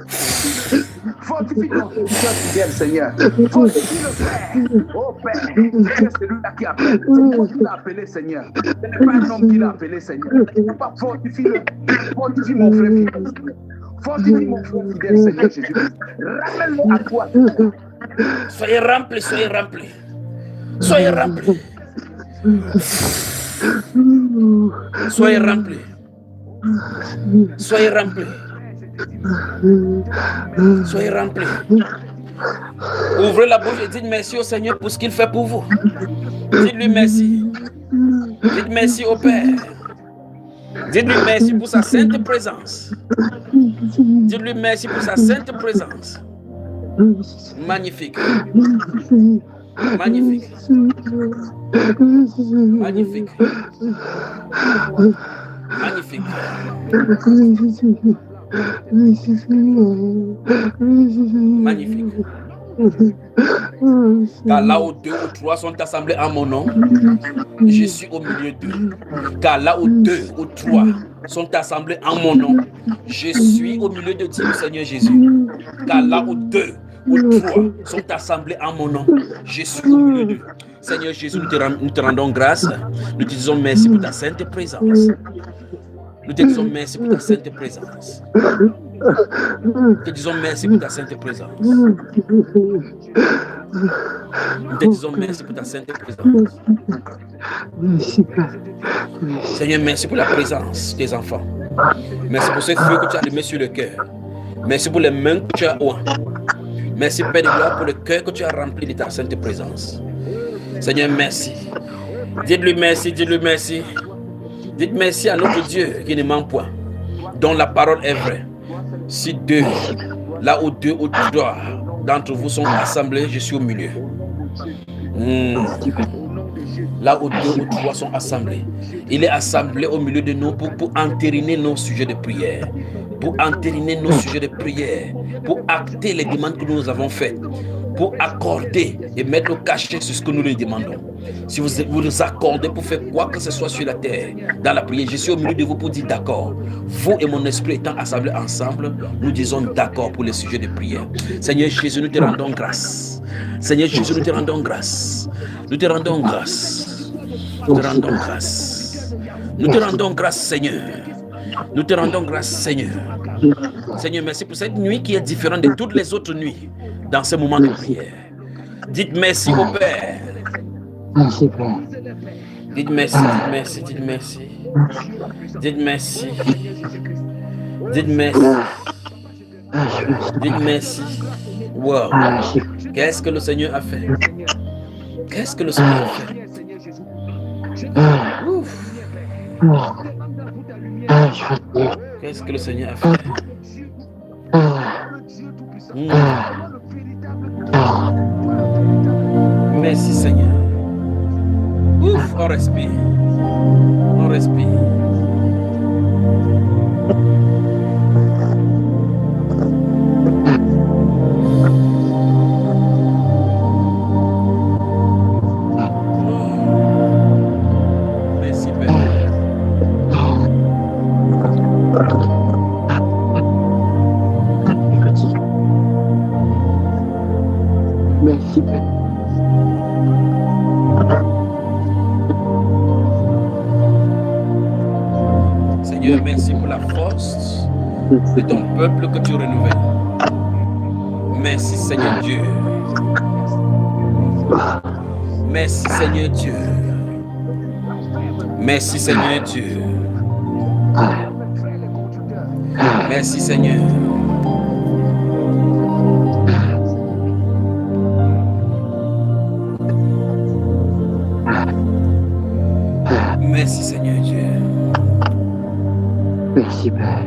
fortifie ton serviteur fidèle, Seigneur. Fortifie le Père. Oh Père, c'est celui-là qui appelle. C'est moi qui l'a appelé, Seigneur. Ce n'est pas un homme qui l'a appelé, Seigneur. Papa, fortifie-le. Fortifie mon frère fidèle. Fortifie mon frère fidèle, Seigneur Jésus. Ramène-le à toi. Soyez remplis, soyez remplis. Soyez remplis. Soyez remplis. Soyez remplis. Soyez remplis. Ouvrez la bouche et dites merci au Seigneur pour ce qu'il fait pour vous. Dites-lui merci. Dites merci au Père. Dites-lui merci pour sa sainte présence. Dites-lui merci pour sa sainte présence. Magnifique. Magnifique. Magnifique. Magnifique. Magnifique. Car là où 2 ou 3 sont assemblés en mon nom, je suis au milieu d'eux. Car là où 2 ou 3 sont assemblés en mon nom, je suis au milieu de Dieu, Seigneur Jésus. Car là où 2 ou 3 sont assemblés en mon nom, je suis au milieu d'eux. Seigneur Jésus, nous te rendons grâce. Nous te disons merci pour ta sainte présence. Nous te disons merci pour ta sainte présence. Nous te disons merci pour ta sainte présence. Nous te disons merci pour ta sainte présence. Seigneur, merci pour la présence des enfants. Merci pour ce feu que tu as allumé sur le cœur. Merci pour les mains que tu as ouées. Merci, Père de gloire, pour le cœur que tu as rempli de ta sainte présence. Seigneur, merci. Dites-lui merci, dites-lui merci. Dites merci à notre Dieu qui ne ment point, dont la parole est vraie. Si 2, là où 2 ou 3 d'entre vous sont assemblés, je suis au milieu. Là où 2 ou 3 sont assemblés, il est assemblé au milieu de nous pour entériner nos sujets de prière, pour entériner nos sujets de prière, pour acter les demandes que nous avons faites, pour accorder et mettre le cachet sur ce que nous lui demandons. Si vous nous accordez pour faire quoi que ce soit sur la terre, dans la prière, je suis au milieu de vous pour dire d'accord. Vous et mon esprit étant assemblés ensemble, nous disons d'accord pour les sujets de prière. Seigneur Jésus, nous te rendons grâce. Seigneur Jésus, nous te rendons grâce. Nous te rendons grâce. Nous te rendons grâce. Nous te rendons grâce, Seigneur. Nous te rendons grâce, Seigneur. Seigneur, merci pour cette nuit qui est différente de toutes les autres nuits dans ce moment de prière. Dites merci au Père. Merci, Père. Dites merci, dites merci, dites merci. Dites merci. Dites merci. Dites merci. Wow. Qu'est-ce que le Seigneur a fait? Qu'est-ce que le Seigneur a fait? Ouf. Qu'est-ce que le Seigneur a fait? Merci Seigneur. Ouf, on respire. On respire. Merci Père. Merci, Père. Seigneur, merci pour la force de ton peuple que tu renouvelles. Merci Seigneur Dieu. Merci Seigneur Dieu. Merci Seigneur Dieu. Merci Seigneur. Merci Seigneur Dieu. Merci, Père.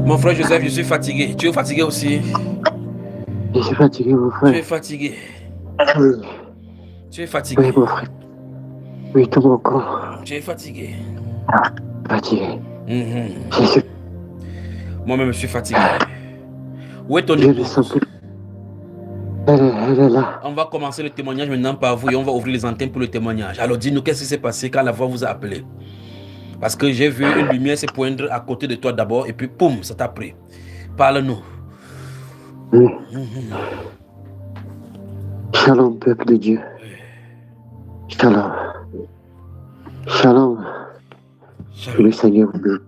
Mon frère Joseph, je suis fatigué. Tu es fatigué aussi? Je suis fatigué, mon frère. Tu es fatigué. Oui. Tu es fatigué. Oui, mon frère. Oui, tout mon corps. Tu es fatigué. Fatigué. Mm-hmm. Moi-même, je suis fatigué. Où est ton Je le épouse? sens plus. Elle est là. On va commencer le témoignage maintenant par vous et on va ouvrir les antennes pour le témoignage. Alors dis-nous qu'est-ce qui s'est passé quand la voix vous a appelé. Parce que j'ai vu une lumière se poindre à côté de toi d'abord et puis poum, ça t'a pris. Parle-nous. Oui. Shalom, peuple de Dieu. Shalom. Shalom. Que le Seigneur vous bénisse.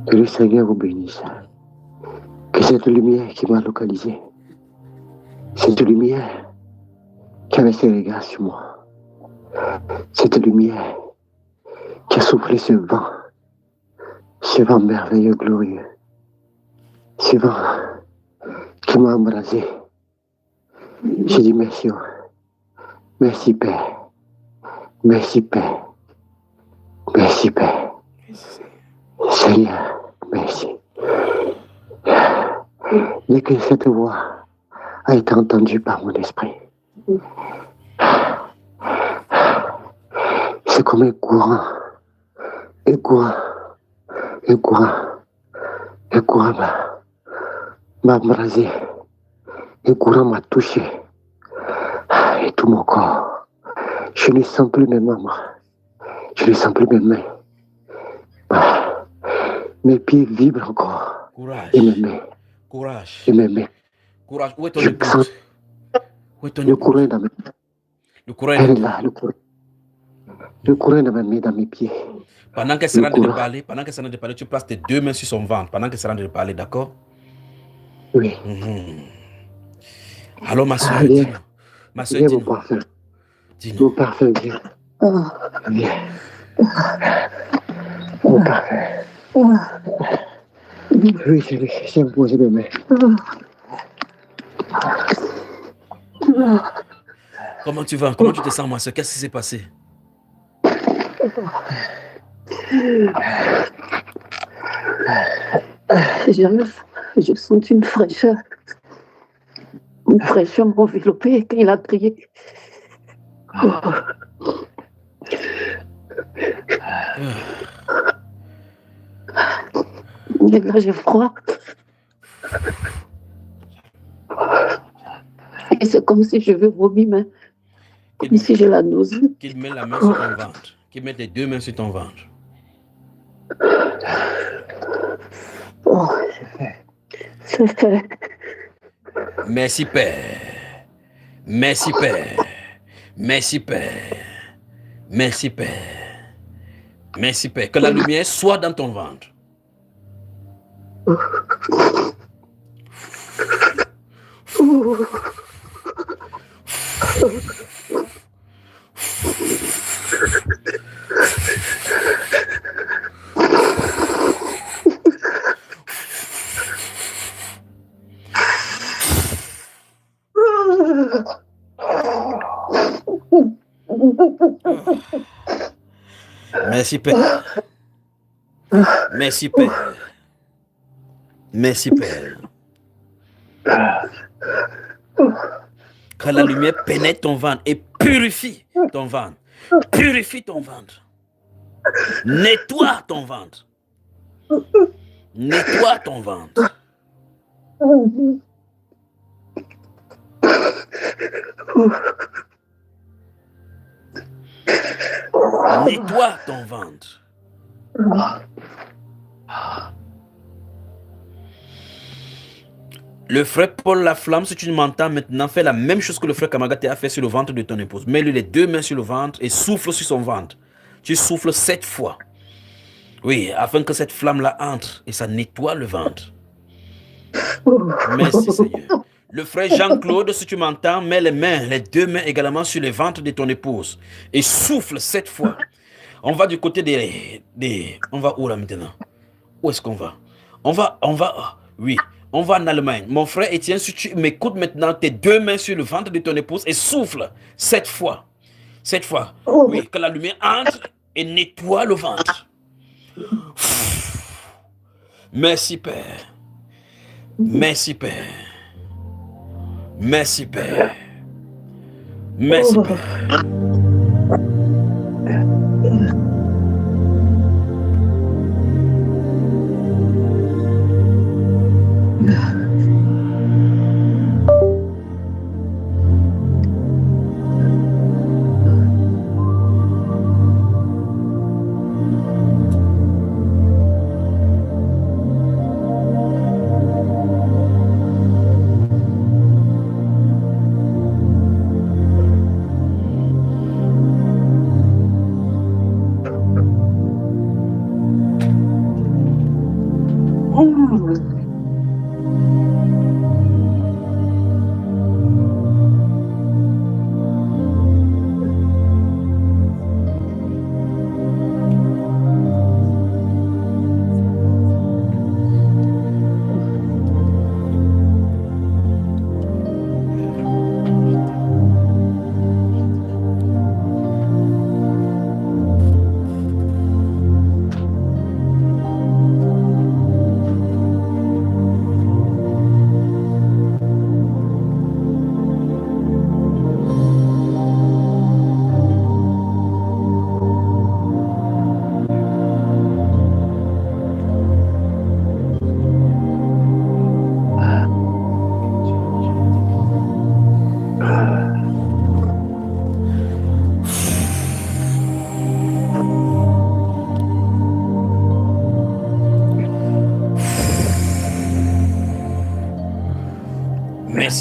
Que le Seigneur vous bénisse. Que cette lumière qui m'a localisé, cette lumière qui avait ses regards sur moi, cette lumière qui a soufflé ce vent merveilleux, glorieux, ce vent qui m'a embrasé. J'ai dit merci, merci Père, merci Père, merci Père, Seigneur, merci. mais que cette voix a été entendue par mon esprit. C'est comme un courant m'a embrasé, un courant m'a touché, et tout mon corps. Je ne sens plus mes membres, je ne sens plus mes mains. Mes pieds vibrent encore. Courage. Et mes mains. Courage. Et mes mains. Courage. Où est ton Je épouse? sens Où est ton le épouse? courant dans mes mains. Le courant Elle est est là, le courant dans mes mains, dans mes pieds. Pendant qu'elle sera en train de parler, tu places tes deux mains sur son ventre. Pendant qu'elle sera en train de parler, d'accord? Oui. Alors, ma soeur, Viens. dis-nous. Ma soeur, Viens, mon dis-nous. parfum. Dis-nous. Mon parfum, viens. Viens. Mon parfum. Oui, chérie, j'ai posé mes mains. Comment tu vas? Comment tu te sens, ma soeur? Qu'est-ce qui s'est passé? Je sens une fraîcheur. Une fraîcheur m'envelopper quand il a crié. Et là, j'ai froid. Et c'est comme si je veux vomir, mais comme si j'ai la nausée. Qu'il met la main sur ton ventre. Qu'il mette les deux mains sur ton ventre. Oh, c'est fait. Merci, Père. Merci, Père. Merci, Père. Merci, Père. Merci, Père. Que la lumière soit dans ton ventre. Merci, Père. Merci, Père. Merci, Père. Que la lumière pénètre ton ventre et purifie ton ventre. Purifie ton ventre. Nettoie ton ventre. Nettoie ton ventre. Nettoie ton ventre. Le frère Paul Laflamme, si tu m'entends maintenant, fais la même chose que le frère Kamagate a fait sur le ventre de ton épouse. Mets-lui les deux mains sur le ventre et souffle sur son ventre. Tu souffles 7 fois. Oui, afin que cette flamme-là entre et ça nettoie le ventre. Merci Seigneur. Le frère Jean-Claude, si tu m'entends, mets les deux mains également sur le ventre de ton épouse et souffle 7 fois. On va du côté des... On va où là maintenant? Où est-ce qu'on va? Oui, on va en Allemagne. Mon frère Étienne, si tu m'écoutes maintenant, tes deux mains sur le ventre de ton épouse et souffle 7 fois. 7 fois. Oui, que la lumière entre et nettoie le ventre. Merci Père. Merci Père. Merci Père. Merci Père.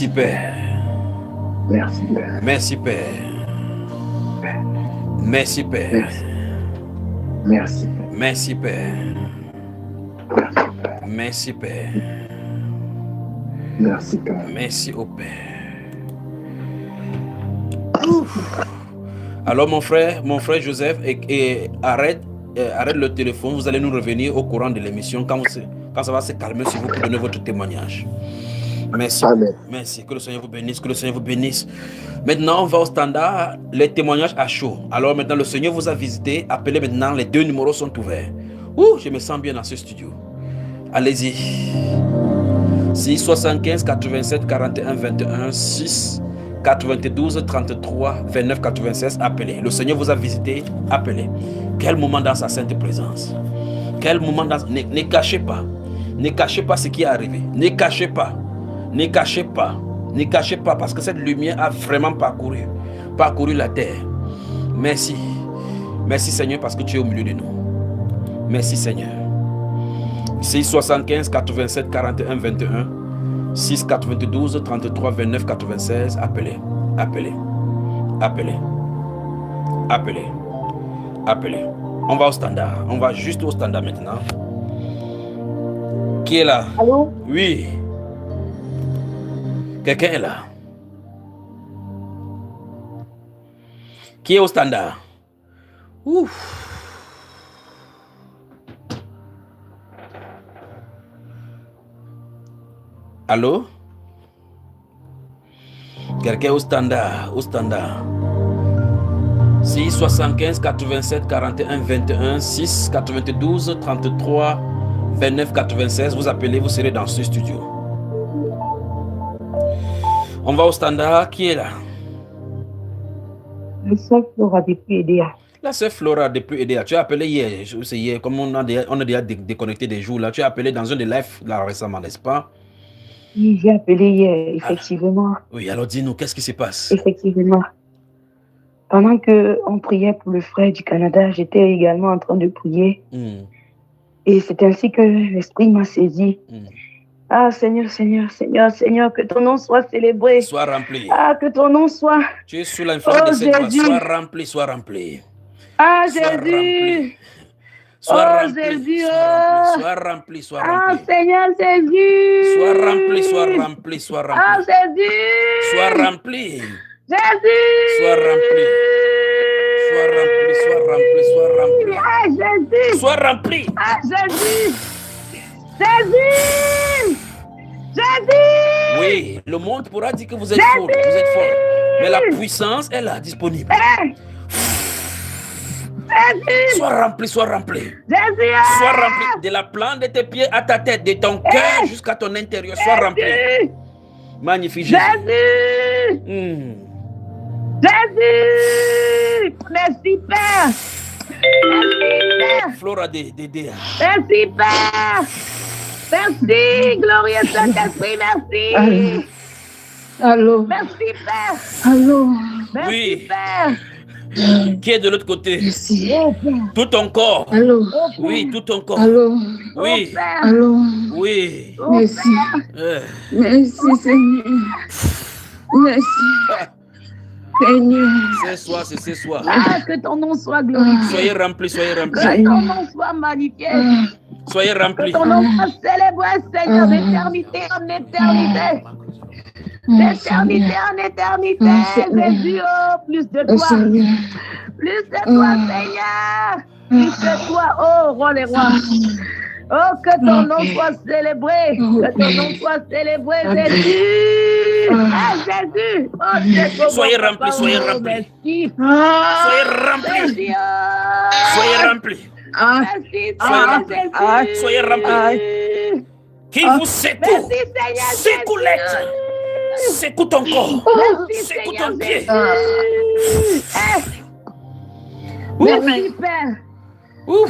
Merci, Père. Merci, Père. Merci, Père. Merci, Père. Merci. Merci, Père. Merci, Père. Merci, Père. Merci au Père. Ouf. Alors, mon frère Joseph, arrête le téléphone. Vous allez nous revenir au courant de l'émission quand ça va se calmer, si vous pouvez donner votre témoignage. Merci. Amen. Merci. Que le Seigneur vous bénisse. Que le Seigneur vous bénisse. Maintenant, on va au standard. Les témoignages à chaud. Alors maintenant, le Seigneur vous a visité. Appelez maintenant. Les 2 numéros sont ouverts. Ouh, je me sens bien dans ce studio. Allez-y. 6 75 87 41 21 6 92 33 29 96. Appelez. Le Seigneur vous a visité. Appelez. Quel moment dans sa sainte présence. Quel moment dans... Ne cachez pas. Ne cachez pas ce qui est arrivé. Ne cachez pas. Ne cachez pas. Ne cachez pas parce que cette lumière a vraiment parcouru la terre. Merci. Merci Seigneur parce que tu es au milieu de nous. Merci Seigneur. 6 75 87 41 21 6 92 33 29 96. Appelez. Appelez. Appelez. Appelez. Appelez. On va au standard. On va juste au standard maintenant. Qui est là? Allô? Oui. Quelqu'un est là. Qui est au standard? Ouf. Allô? Quelqu'un au standard? Au standard. 6 75 87 41 21 6 92 33 29 96. Vous appelez, vous serez dans ce studio. On va au standard. Qui est là? La sœur Flora depuis EDA. La sœur Flora depuis EDA. Tu as appelé hier. C'est hier. Comme on a déjà déconnecté des jours là. Tu as appelé dans un des lives là récemment, n'est-ce pas? Oui, j'ai appelé hier, effectivement. Oui, alors dis-nous, qu'est-ce qui se passe? Effectivement. Pendant qu'on priait pour le frère du Canada, j'étais également en train de prier. Et c'est ainsi que l'Esprit m'a saisi. Ah, Seigneur, Seigneur, Seigneur, Seigneur, que ton nom soit célébré. Sois rempli. Ah, que ton nom soit... Tu es sous l'influence de cette voix. Sois rempli, sois rempli. Ah, sois Jésus. Rempli. Sois rempli. Jésus. Sois rempli, sois Ah, rempli. Seigneur Jésus. Sois rempli, sois rempli, sois rempli. Ah, Jésus. Sois rempli. Jésus. Sois rempli. Sois rempli, sois rempli, sois rempli. Ah, Jésus. Sois rempli. Ah, Jésus. Jésus. Jésus. Oui, le monde pourra dire que vous êtes fort, vous êtes fort. Mais la puissance est là, disponible. Jésus. Sois rempli, sois rempli. Jésus. Sois rempli de la plante de tes pieds à ta tête, de ton cœur jusqu'à ton intérieur. Sois rempli. Magnifique Jésus. Jésus. Jésus. Merci Père. Merci Père. Flora de Merci Père. Merci, glorieux Saint-Esprit, merci. Allô. Merci Père. Allô. Merci Oui. Père. Qui est de l'autre côté? Merci. Tout ton corps. Allô. Oui, tout ton corps. Allô. Oui. Allô. Oui. Merci. Merci Seigneur. Merci. Seigneur. C'est soi, c'est ce soir. Ah, que ton nom soit glorifié. Soyez remplis, soyez remplis. Que ton nom soit magnifié. Soyez remplis. Que ton nom soit célébré, Seigneur, d'éternité en éternité. D'éternité en éternité. Jésus, oh, plus de toi. Plus de toi, Seigneur. Plus de toi, oh, roi des rois. Oh, que ton nom soit célébré. Que ton nom soit célébré, Jésus. Ah, Jésus. Oh, Jésus. Soyez remplis, soyez remplis. Merci. Soyez remplis. Merci, oh. Soyez remplis. Merci, soyez remplis. Qu'il vous secoue. Secoue l'être. Secoue ton corps. Secoue ton pied. Merci, Père.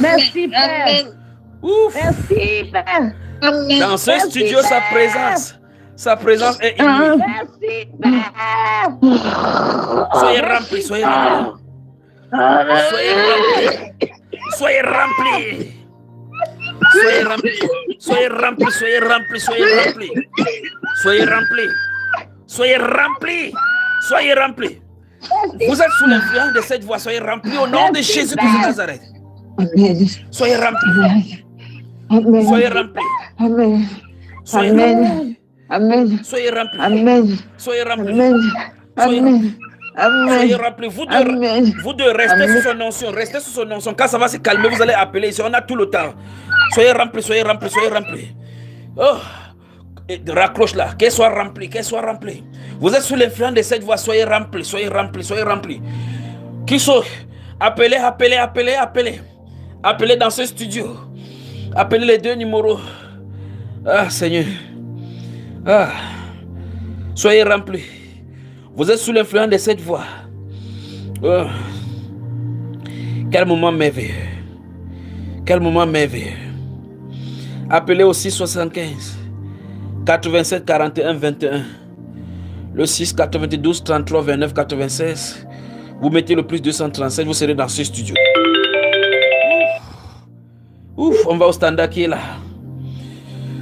Merci, Père. Merci, Père. Dans ce studio, sa présence est inouïe. Merci, Père. Soyez remplis, soyez remplis. Soyez remplis. Soyez remplis. Soyez remplis. Soyez remplis, soyez remplis, soyez remplis. Soyez remplis. Soyez remplis. Soyez remplis. Vous êtes sous l'influence de cette voix. Soyez remplis au nom de Jésus de Nazareth. Amen. Soyez remplis. Amen. Soyez remplis. Amen. Soyez Amen. remplis. Amen. Soyez remplis. Amen. Soyez remplis. Amen. Soyez Amen. remplis. Amen. Soyez remplis. Vous deux, restez sous son onction. Restez sous son onction. Quand ça va se calmer, vous allez appeler ici. On a tout le temps. Soyez remplis, soyez remplis, soyez remplis. Oh, raccroche là. Qu'elle soit remplie, qu'elle soit remplie. Vous êtes sous l'influence de cette voix. Soyez remplis, soyez remplis, soyez remplis. Qui sont? Appelez, appelez, appelez, appelez. Appelez dans ce studio. Appelez les 2 numéros. Ah, Seigneur. Ah. Soyez remplis. Vous êtes sous l'influence de cette voix. Oh. Quel moment merveilleux. Quel moment merveilleux. Appelez au 675 87 41 21. Le 6 92 33 29 96. Vous mettez le plus 237, vous serez dans ce studio. Ouf, on va au standard qui est là.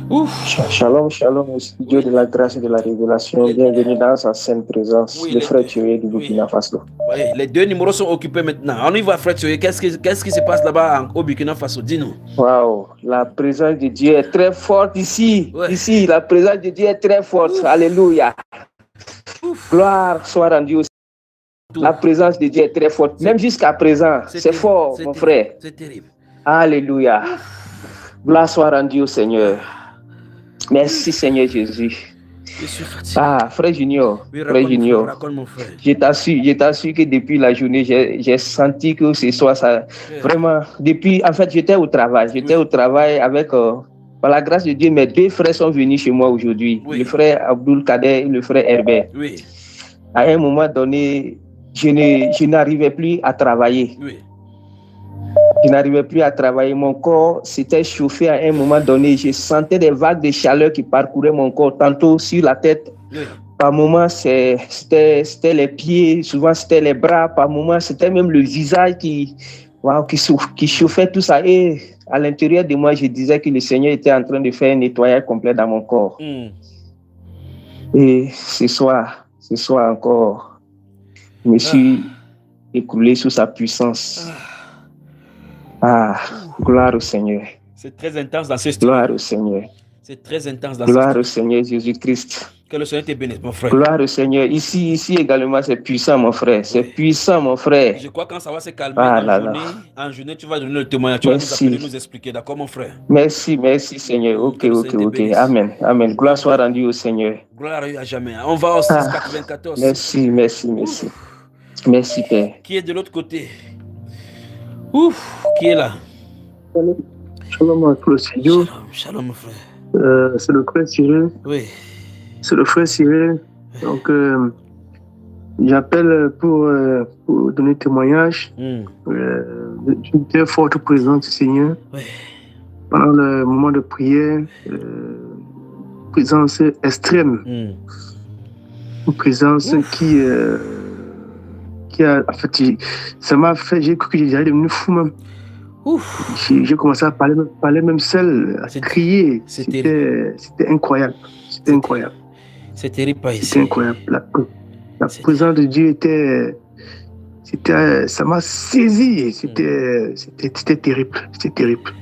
Ouf. Shalom, shalom au studio de la grâce et de la révélation. Bienvenue dans sa sainte présence. Oui, le frère Thioé du Burkina Faso. Oui, les 2 numéros sont occupés maintenant. On y va, frère Thioé. Qu'est-ce qui se passe là-bas au Burkina Faso? Dis-nous. Waouh, la présence de Dieu est très forte ici. Ouais. Ici, la présence de Dieu est très forte. Ouf. Alléluia. Ouf. Gloire soit rendue au Seigneur. La présence de Dieu est très forte. Même jusqu'à présent, c'est fort, mon frère. C'est terrible. Alléluia. Gloire soit rendue au Seigneur. Merci Seigneur Jésus. Ah, frère Junior, oui, frère Junior, je t'assure que depuis la journée, j'ai senti que ce soir, ça, vraiment, depuis, en fait, j'étais au travail avec, par la grâce de Dieu, mes 2 frères sont venus chez moi aujourd'hui, le frère Abdul Kader et le frère Herbert. Oui. À un moment donné, je n'arrivais plus à travailler. Oui. Je n'arrivais plus à travailler. Mon corps s'était chauffé à un moment donné. Je sentais des vagues de chaleur qui parcouraient mon corps, tantôt sur la tête. Oui. Par moments, c'était les pieds, souvent c'était les bras. Par moments, c'était même le visage qui chauffait tout ça. Et à l'intérieur de moi, je disais que le Seigneur était en train de faire un nettoyage complet dans mon corps. Et ce soir encore, je me suis écoulé sous sa puissance. Ah, gloire au Seigneur. C'est très intense dans ce studio. Gloire au Seigneur. C'est très intense dans ce studio. Gloire au Seigneur Jésus-Christ. Que le Seigneur te bénisse, mon frère. Gloire au Seigneur. Ici également, c'est puissant, mon frère. C'est puissant, mon frère. Je crois que quand ça va se calmer en journée, tu vas donner le témoignage. Tu vas nous appeler, nous expliquer. D'accord, mon frère? Merci, Seigneur. Ok. Amen. Amen. Gloire soit rendue au Seigneur. Gloire à jamais. On va au 694. Merci. Merci, Père. Qui est de l'autre côté? Ouf, qui est là? Shalom à tout le studio. Shalom, mon frère. C'est le frère Cyril. Oui. C'est le frère Cyril. Donc, j'appelle pour donner témoignage d'une très forte présence du Seigneur. Oui. Pendant le moment de prière, présence extrême. Une présence qui a, en fait, ça m'a fait, j'ai cru que j'allais devenir fou même. J'ai commencé à parler même seul, à crier. C'était incroyable. C'était incroyable. C'est terrible pas ici. C'était incroyable. La présence de Dieu ça m'a saisi. C'était terrible. C'était terrible.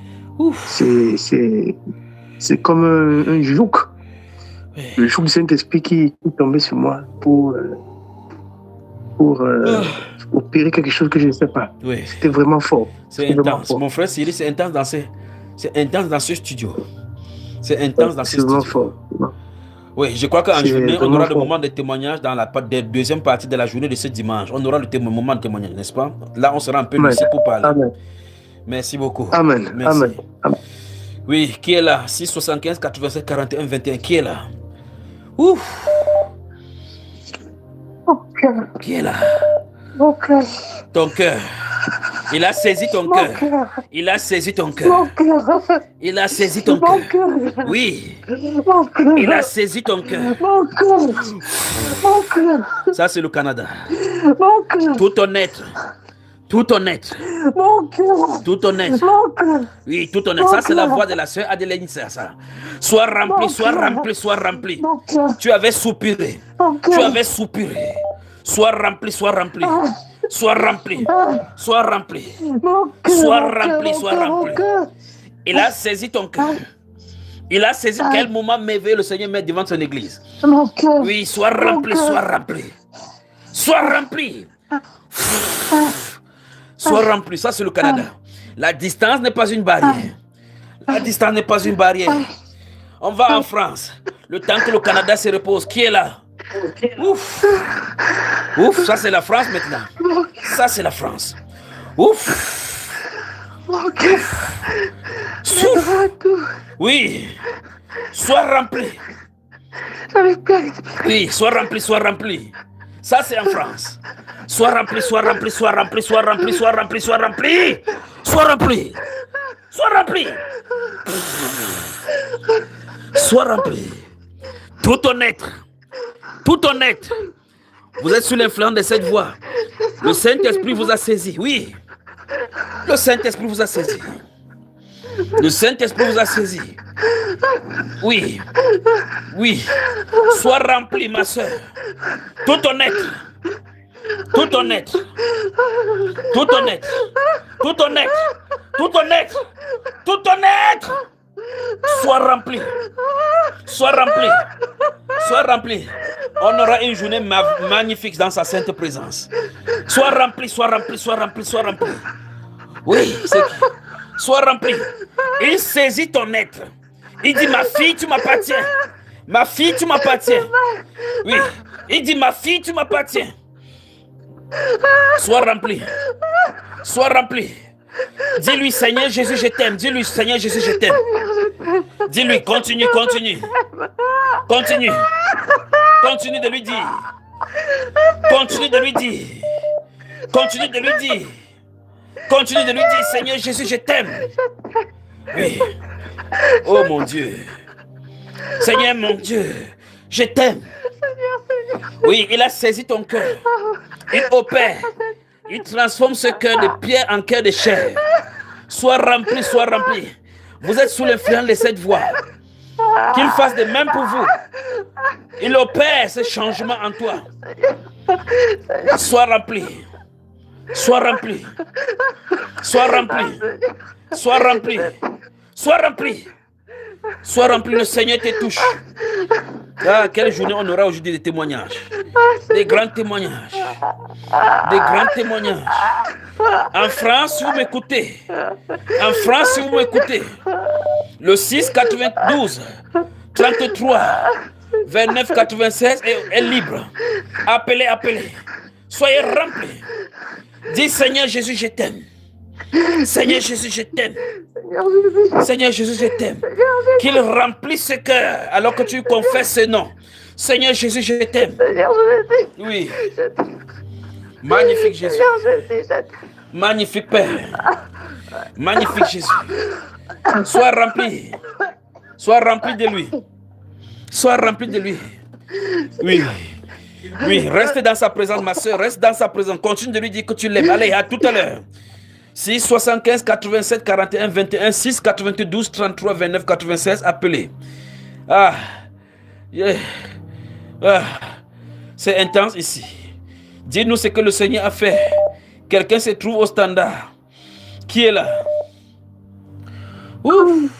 C'est comme un joug. Le joug du Saint-Esprit qui tombait sur moi pour opérer quelque chose que je ne sais pas. Oui. C'était vraiment fort. C'est intense. Mon frère Cyril, c'est intense dans ce studio. C'est intense dans ce studio. C'est vraiment fort. Oui, je crois qu'en journée, on aura le moment de témoignage dans la deuxième partie de la journée de ce dimanche. On aura le moment de témoignage, n'est-ce pas? Là, on sera un peu lucide pour parler. Amen. Merci beaucoup. Amen. Merci. Amen. Oui, qui est là? 675 87 41 21. Qui est là? Ouf. Qui est là? Mon cœur. Ton cœur. Il a saisi ton cœur. Il a saisi ton cœur. Mon cœur. Il a saisi ton Mon cœur. cœur. Oui. Mon cœur. Il a saisi ton cœur. Mon cœur. Mon cœur. Ça, c'est le Canada. Mon cœur. Tout honnête. Tout honnête. Mon cœur. Tout honnête. Mon cœur. Oui, tout honnête. Ça, c'est la voix de la sœur Adélaïne, ça. Sois rempli, sois rempli, sois rempli. Tu avais soupiré. Tu avais soupiré. Sois rempli, sois rempli. Sois rempli. Sois rempli. Sois rempli, sois rempli. Il a saisi ton cœur. Il a saisi quel moment m'éveiller le Seigneur met devant son église. Oui, sois rempli, sois rempli. Sois rempli. Sois rempli. Ça, c'est le Canada. La distance n'est pas une barrière. La distance n'est pas une barrière. On va en France. Le temps que le Canada se repose. Qui est là? Ouf. Ouf, ça c'est la France maintenant. Ça c'est la France. Ouf. Souffle. Oui. Sois rempli. Oui, sois rempli, sois rempli. Ça c'est en France. Sois rempli, sois rempli, sois rempli, sois rempli, sois rempli, sois rempli. Sois rempli. Sois rempli. Sois rempli. Tout ton être. Tout ton être. Vous êtes sous l'influence de cette voix. Le Saint-Esprit vous a saisi. Oui. Le Saint-Esprit vous a saisi. Le Saint-Esprit vous a saisi. Oui. Oui. Sois rempli, ma soeur. Tout ton être. Tout ton être. Tout ton être. Tout ton être. Tout ton être. Tout ton être. Sois rempli. Sois rempli. Sois rempli. On aura une journée magnifique dans sa sainte présence. Sois rempli, sois rempli, sois rempli, sois rempli. Oui, c'est qui? Sois rempli. Il saisit ton être. Il dit, ma fille, tu m'appartiens. Ma fille, tu m'appartiens. Oui. Il dit, ma fille, tu m'appartiens. Sois rempli. Sois rempli. Dis-lui, Seigneur Jésus, je t'aime. Dis-lui, Seigneur Jésus, je t'aime. Dis-lui, continue, continue. Continue. Continue de lui dire. Continue de lui dire. Continue de lui dire. Continue de lui dire, Seigneur Jésus, je t'aime. Oui. Oh mon Dieu. Seigneur mon Dieu, je t'aime. Oui, il a saisi ton cœur. Il opère. Il transforme ce cœur de pierre en cœur de chair. Sois rempli, sois rempli. Vous êtes sous l'influence de cette voix. Qu'il fasse de même pour vous. Il opère ce changement en toi. Sois rempli. Sois rempli. Sois rempli. Sois rempli. Sois rempli. Sois rempli. Le Seigneur te touche. Ah, quelle journée on aura aujourd'hui des témoignages. Des grands témoignages. Des grands témoignages. En France, si vous m'écoutez. En France, si vous m'écoutez. Le 6 92 33 29 96 est libre. Appelez, appelez. Soyez remplis. Dis, Seigneur Jésus, je t'aime. Seigneur Jésus, je t'aime. Seigneur Jésus, je t'aime. Qu'il remplisse ce cœur alors que tu confesses ce nom. Seigneur Jésus, je t'aime. Oui. Magnifique Jésus. Magnifique Père. Magnifique Jésus. Sois rempli. Sois rempli de lui. Sois rempli de lui. Oui. Oui, reste dans sa présence, ma soeur. Reste dans sa présence. Continue de lui dire que tu l'aimes. Allez, à tout à l'heure. 6 75 87 41 21 6 92 33 29 96. Appelez. Ah. Yeah. Ah. C'est intense ici. Dis-nous ce que le Seigneur a fait. Quelqu'un se trouve au standard. Qui est là? Ouf.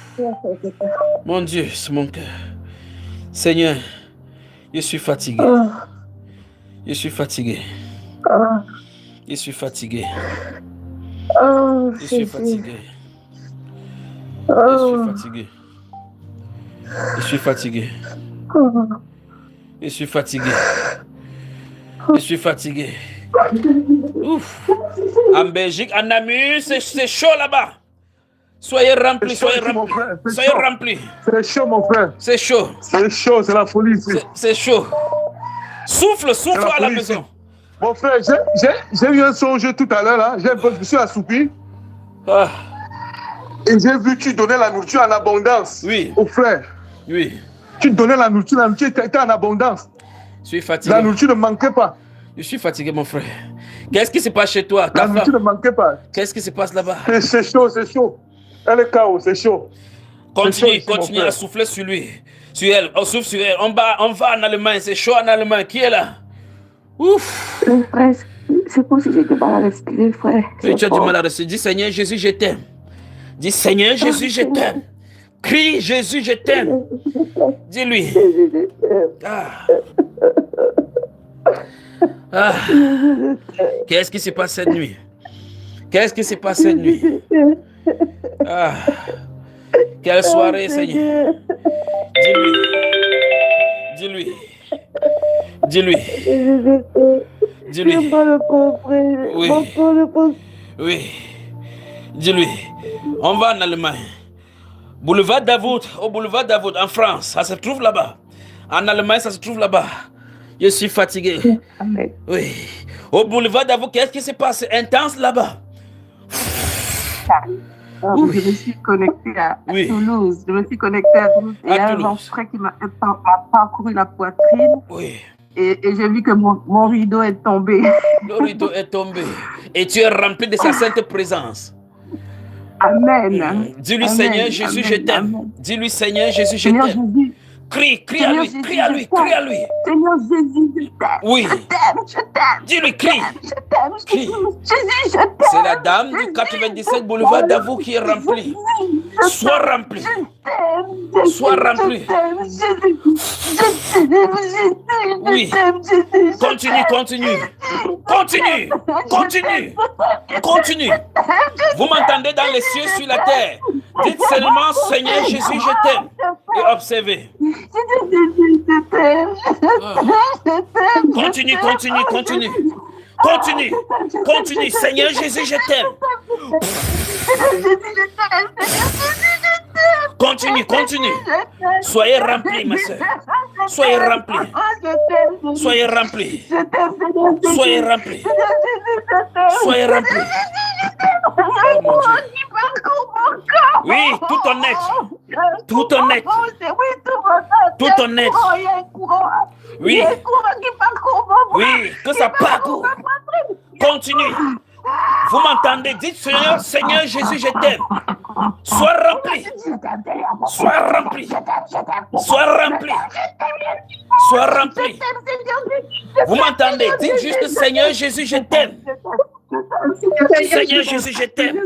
Mon Dieu, c'est mon cœur. Seigneur, je suis fatigué. Je suis fatigué. Je suis fatigué. Je suis fatigué. Je suis fatigué. Je suis fatigué. Je suis fatigué. Je suis fatigué. Ouf. En Belgique, en Namur, c'est chaud là-bas. Soyez remplis, soyez remplis. Soyez remplis. C'est chaud, mon frère. C'est chaud. C'est chaud, c'est la folie ici. C'est chaud. Souffle, souffle à la maison. Mon frère, j'ai eu un songe tout à l'heure, là. Je me suis assoupi. Ah. Et j'ai vu que tu donnais la nourriture en abondance. Oui. Au frère. Oui. Tu donnais la nourriture était en abondance. Je suis fatigué. La nourriture ne manquait pas. Je suis fatigué, mon frère. Qu'est-ce qui se passe chez toi? La nourriture ne manquait pas. Qu'est-ce qui se passe là-bas? C'est chaud, c'est chaud. Elle est chaos, c'est chaud. Continue à souffler sur lui. Sur elle, on souffle sur elle. On va en Allemagne, c'est chaud en Allemagne. Qui est là? Ouf! Frère, c'est comme si j'étais mal à respirer, frère. Oui, tu as du mal à respirer. Dis Seigneur Jésus, je t'aime. Dis Seigneur Jésus, je t'aime. Crie Jésus, je t'aime. Dis-lui. Qu'est-ce qui s'est passé cette nuit? Qu'est-ce qui s'est passé cette nuit? Quelle soirée, Seigneur. Dis-lui. Dis-lui. Dis-lui. Oui. Dis-lui. On va en Allemagne. Boulevard Davout, au boulevard Davout, en France, ça se trouve là-bas. En Allemagne, ça se trouve là-bas. Je suis fatigué. Amen. Oui. Au boulevard Davout, qu'est-ce qui s'est passé? Intense là-bas. Je me suis connectée à Toulouse. Je me suis connectée à Toulouse. Et il y a un vent frais qui m'a parcouru la poitrine. Oui. Et j'ai vu que mon rideau est tombé. Le rideau est tombé. Et tu es rempli de sa sainte présence. Amen. Dis-lui, Amen. Seigneur Jésus, je t'aime. Dis-lui, Seigneur Jésus, je Seigneur t'aime. Jésus. Crie à lui, Jésus, crie à lui, crie à lui. Seigneur Jésus, je t'aime. Oui. Je t'aime. Dis-lui, crie. Je t'aime. Crie. Jésus, je t'aime. C'est la dame du 97 boulevard Davout qui est remplie. Sois rempli. Sois rempli. Oui. Continue. Vous m'entendez dans les cieux, sur la terre. Dites seulement, Seigneur Jésus, je t'aime. Et observez. Continue. Seigneur Jésus, je t'aime. Continue. Soyez remplis, ma soeur. Soyez remplis. Oh mon Dieu. Oui, tout ton être. Oui. Oui, que ça parcourt. Continue. Vous m'entendez? Dites Seigneur Jésus, je t'aime. Sois rempli. Vous m'entendez? Dites juste Seigneur Jésus, je t'aime. Seigneur Jésus, je t'aime.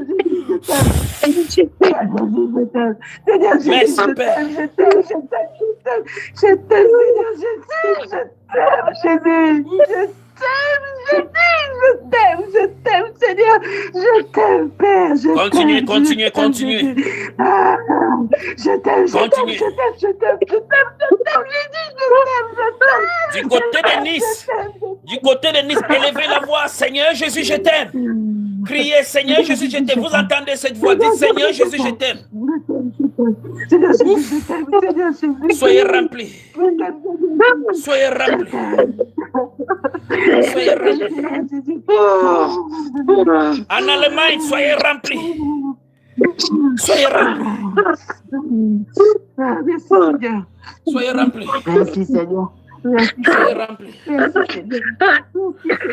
Merci, Père. Je t'aime, Seigneur. Je t'aime, Père. Continue. Je t'aime. Du côté de Nice, élevez la voix. Seigneur Jésus, je t'aime. Criez, Seigneur Jésus, je t'aime. Vous entendez cette voix? Dites, Seigneur Jésus, je t'aime. Soyez remplis. En Allemagne, soyez remplis. Merci, Seigneur.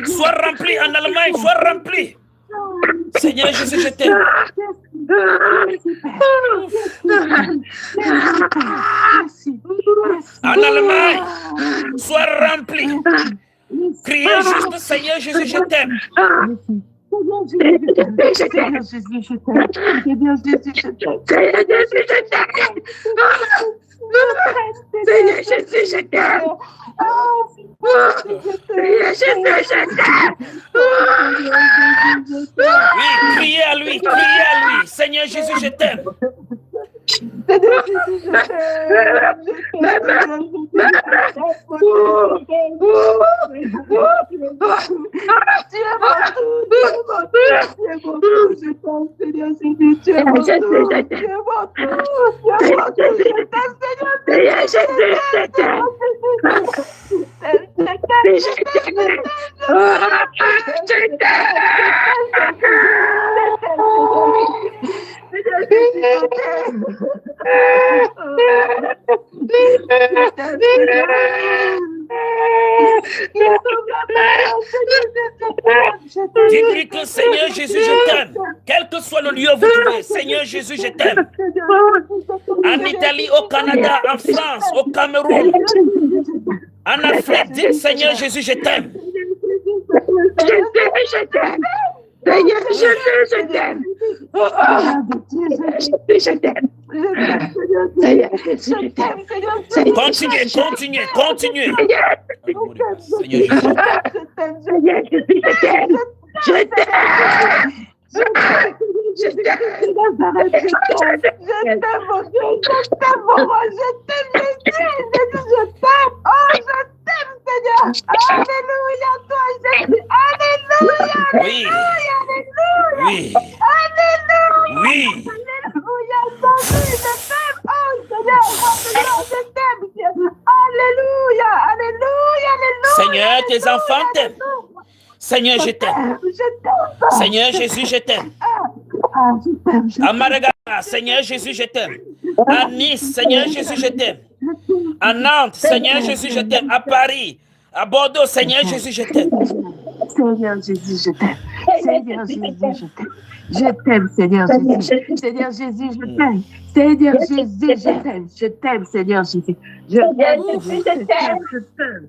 Sois rempli en Allemagne, sois rempli. Seigneur Jésus, je t'aime. En Allemagne, sois rempli. Criez juste Seigneur Jésus, je t'aime. Seigneur Jésus, je t'aime. Seigneur Jésus, je t'aime. Seigneur Jésus, je t'aime. Oui, criez à lui. Seigneur Jésus, je t'aime. Dis-lui que Seigneur Jésus, je t'aime. Quelle que que soit le lieu où vous trouvez, Seigneur Jésus, je t'aime. En Italie, au Canada, en France, au Cameroun, en Afrique, dites Seigneur Jésus, je t'aime. Je t'aime. Seigneur Jésus, je t'aime. Je t'aime. Seigneur Jésus, je t'aime. Continuez. Seigneur Jésus, je t'aime. Je t'aime. Je t'aime, Seigneur. Alléluia, toi, Jésus. Alléluia. Oui. Alléluia, Jésus, je t'aime. Oh, Seigneur, je t'aime. Alléluia. Seigneur, tes enfants t'aiment. Seigneur, je t'aime. Seigneur Jésus, je t'aime. À Madagascar, Seigneur Jésus, je t'aime. À Nice, Seigneur Jésus, je t'aime. À Nantes, Seigneur Jésus, je t'aime. À Paris, à Bordeaux, Seigneur Jésus, je t'aime. Seigneur Jésus, je t'aime. Seigneur Jésus, je t'aime. Je t'aime, Seigneur Jésus. Seigneur Jésus, je t'aime. Seigneur Jésus, je t'aime. Je t'aime, Seigneur Jésus. Je t'aime, je t'aime. Je t'aime.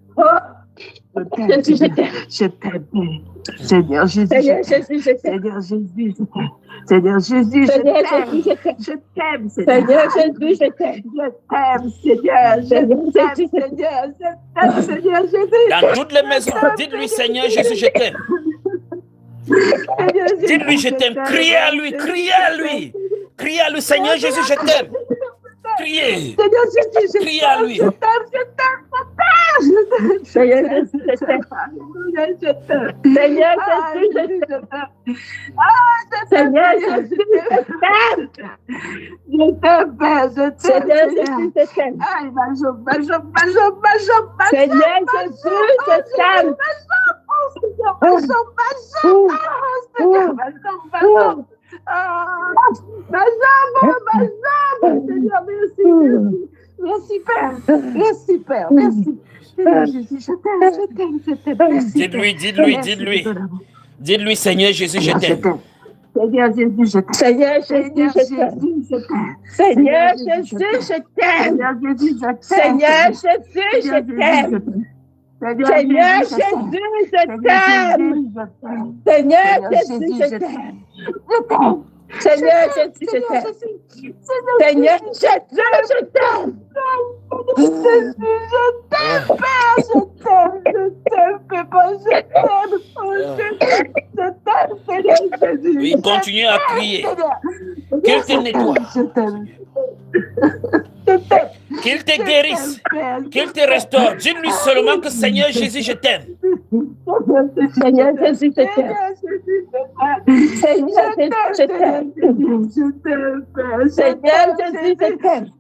Seigneur Jésus, je t'aime. Seigneur Jésus, je t'aime. Seigneur Jésus, je t'aime. Je t'aime, Seigneur Jésus, je t'aime. Je t'aime, Seigneur. Je t'aime, Seigneur. Je t'aime, Seigneur Jésus. Dans toutes les maisons, dites-lui Seigneur Jésus, je t'aime. Dites-lui je t'aime. Criez à lui, criez à lui. Criez à lui, Seigneur Jésus, je t'aime. Criez. Criez à lui. Seigneur Jésus, je t'aime. Seigneur Jésus, je t'aime. Seigneur Jésus, je t'aime. Je t'aime, Père, je t'aime. Seigneur Jésus, je t'aime. Seigneur Jésus, je t'aime. Merci, Père. Merci, Père. Merci. Jésus, je t'aime. Dites-lui. Dites-lui, Seigneur Jésus, je t'aime. Seigneur Jésus, je t'aime. Seigneur Jésus, je t'aime. Seigneur Jésus, je t'aime. Seigneur Jésus, je t'aime. Seigneur Jésus, je t'aime. Seigneur Jésus, je t'aime. Seigneur Jésus, je t'aime. Seigneur Jésus, je t'aime. Oui, continuez à crier. Qu'il te nettoie. Qu'il te guérisse. Qu'il te restaure. Dis-lui seulement que Seigneur Jésus, je t'aime. Seigneur Jésus, je t'aime. Seigneur Jésus, je t'aime. Seigneur Jésus, je t'aime.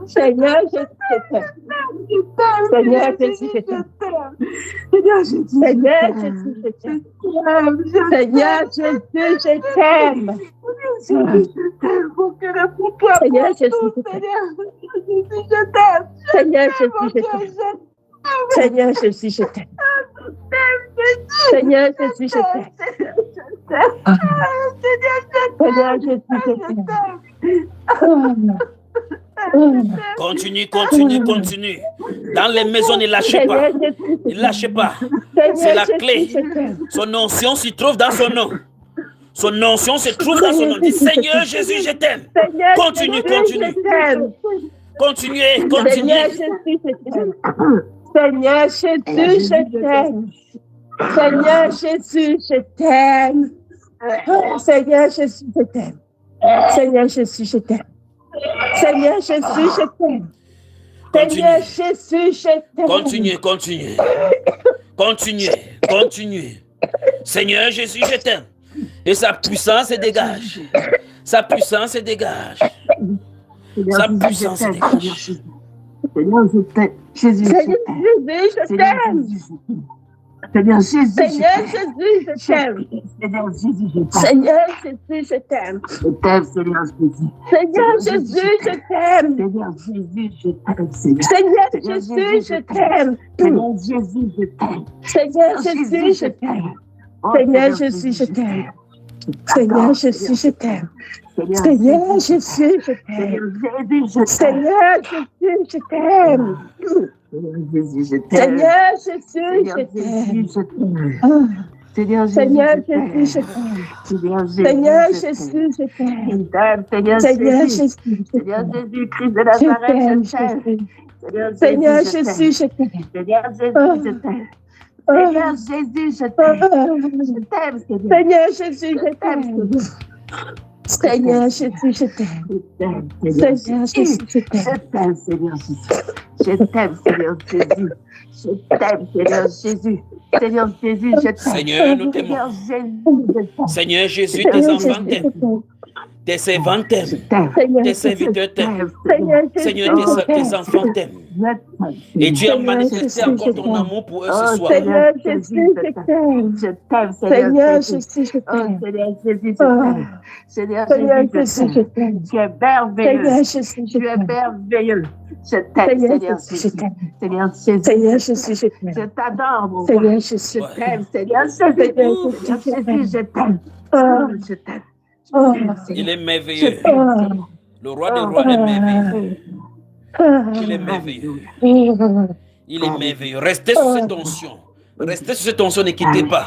Seigneur Jésus, je t'aime. Seigneur Jésus, je t'aime. Seigneur Jésus, je t'aime. Seigneur Jésus, je t'aime. Seigneur Jésus, je t'aime. Seigneur Jésus, je t'aime. Seigneur Jésus, je t'aime. Seigneur Jésus, je t'aime. Seigneur Jésus, je t'aime. Continue. Dans les maisons, ne lâchez pas. Ne lâchez pas. C'est la clé. Son onction se trouve dans son nom. Son onction se trouve dans son nom. Dis Seigneur Jésus, je t'aime. Continue. Continuez. Seigneur Jésus, je t'aime. Seigneur Jésus, je t'aime. Seigneur Jésus, je t'aime. Seigneur Jésus, je t'aime. Seigneur Jésus, je t'aime. Seigneur Jésus, je t'aime. Seigneur Jésus, je t'aime. Continuez. Seigneur Jésus, je t'aime. Et sa puissance se dégage. Sa puissance se dégage. Seigneur, je t'aime. Jésus, je t'aime. Seigneur Jésus, je t'aime. Seigneur Jésus, je t'aime. Seigneur Jésus, je t'aime. Je t'aime, Seigneur Jésus. Seigneur Jésus, je t'aime. Seigneur Jésus, je t'aime. Seigneur Jésus, je t'aime. Seigneur Jésus, je t'aime. Seigneur Jésus, je t'aime. Seigneur Jésus, je t'aime. Seigneur Jésus, je t'aime. Seigneur Jésus, je t'aime. Seigneur Jésus, je t'aime. Seigneur Jésus, je t'aime. Seigneur Jésus, je t'aime. Seigneur Jésus, je t'aime. Seigneur Jésus, Seigneur Jésus-Christ de Nazareth, je t'aime. Seigneur Jésus, je t'aime. Seigneur Jésus, je t'aime. Seigneur Jésus, je t'aime. Seigneur Jésus, je t'aime. Seigneur Jésus, je t'aime. Seigneur Jésus, je t'aime. Je t'aime, Seigneur Jésus. Je t'aime, Seigneur Jésus. Je t'aime, Seigneur Jésus. Seigneur Jésus, je t'aime. Seigneur, nous t'aimons. Seigneur Jésus, tes enfants t'aiment. Tes servants t'aiment. Tes serviteurs t'aiment. Seigneur, tes enfants t'aiment. Et tu as manifesté encore ton amour pour eux ce soir. Seigneur Jésus, je t'aime. Je t'aime, Seigneur Jésus, je t'aime. Seigneur Jésus, je t'aime. Seigneur Jésus, je t'aime. Tu es merveilleux. Tu es merveilleux. Je t'aime, Seigneur Jésus. Seigneur Jésus. Seigneur Jésus, je t'aime. Je t'adore, mon Seigneur Jésus. Je t'aime, Seigneur Jésus. Je t'aime. Je t'aime. Il est merveilleux. Le roi des rois est merveilleux. Il est merveilleux. Il est merveilleux. Restez sous cette tension. Restez sous cette tension, ne quittez pas.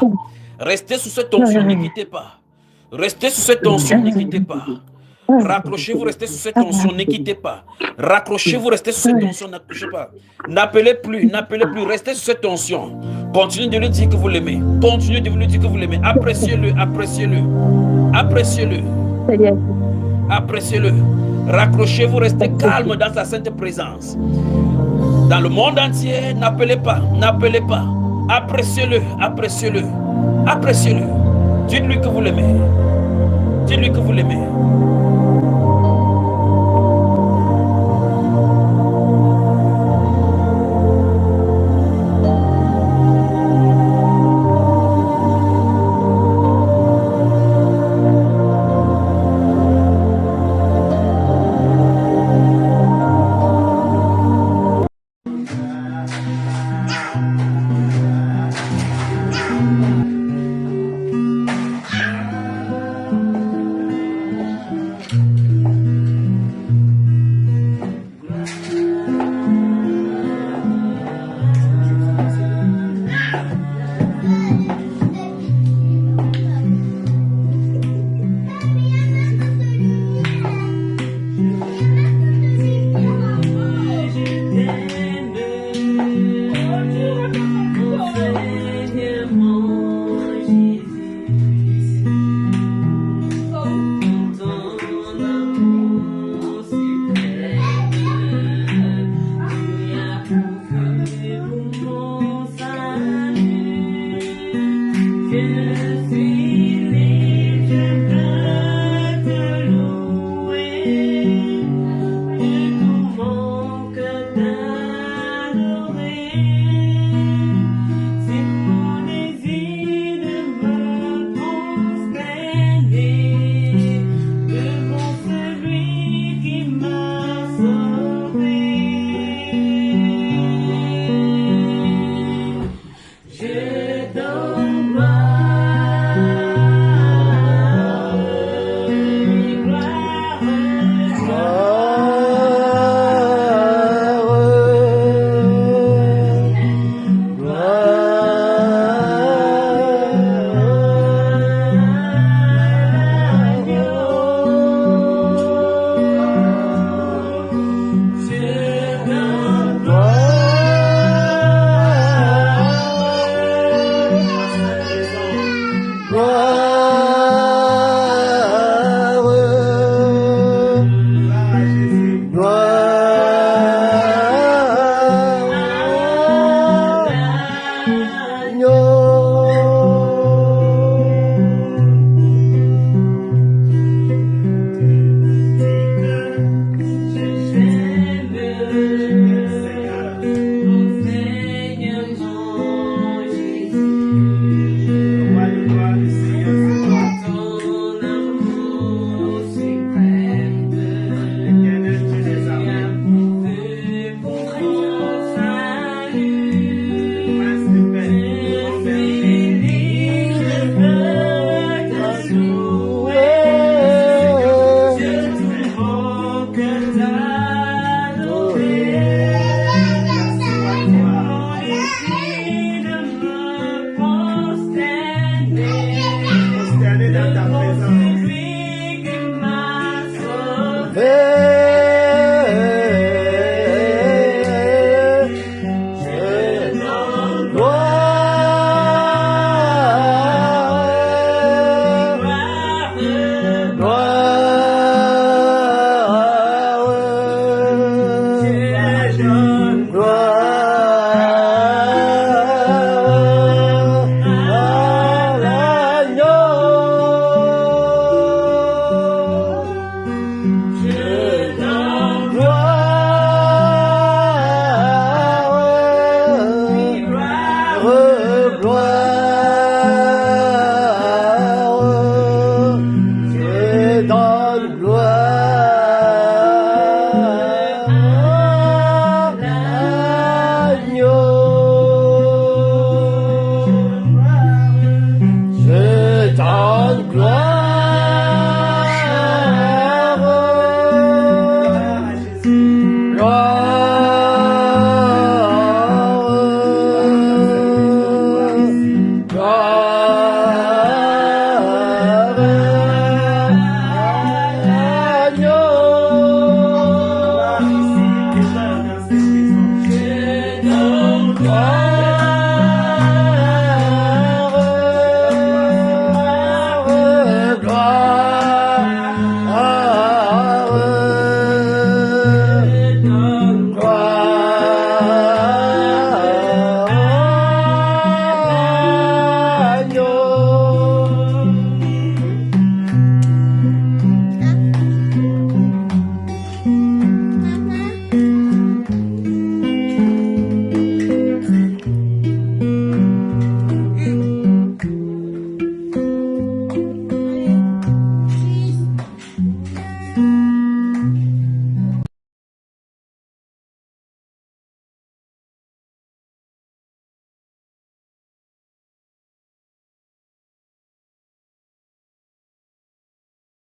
Restez sous cette tension, ne quittez pas. Restez sous cette tension, ne quittez pas. Raccrochez-vous, restez sous cette tension, ne quittez pas. Raccrochez-vous, restez sous cette tension, n'accrochez pas. N'appelez plus, restez sous cette tension. Continuez de lui dire que vous l'aimez. Continuez de lui dire que vous l'aimez. Appréciez-le, appréciez-le. Appréciez-le. Appréciez-le. Raccrochez-vous, restez calme dans sa sainte présence. Dans le monde entier, n'appelez pas, n'appelez pas. Appréciez-le, appréciez-le. Appréciez-le. Dites-lui que vous l'aimez. Dites-lui que vous l'aimez.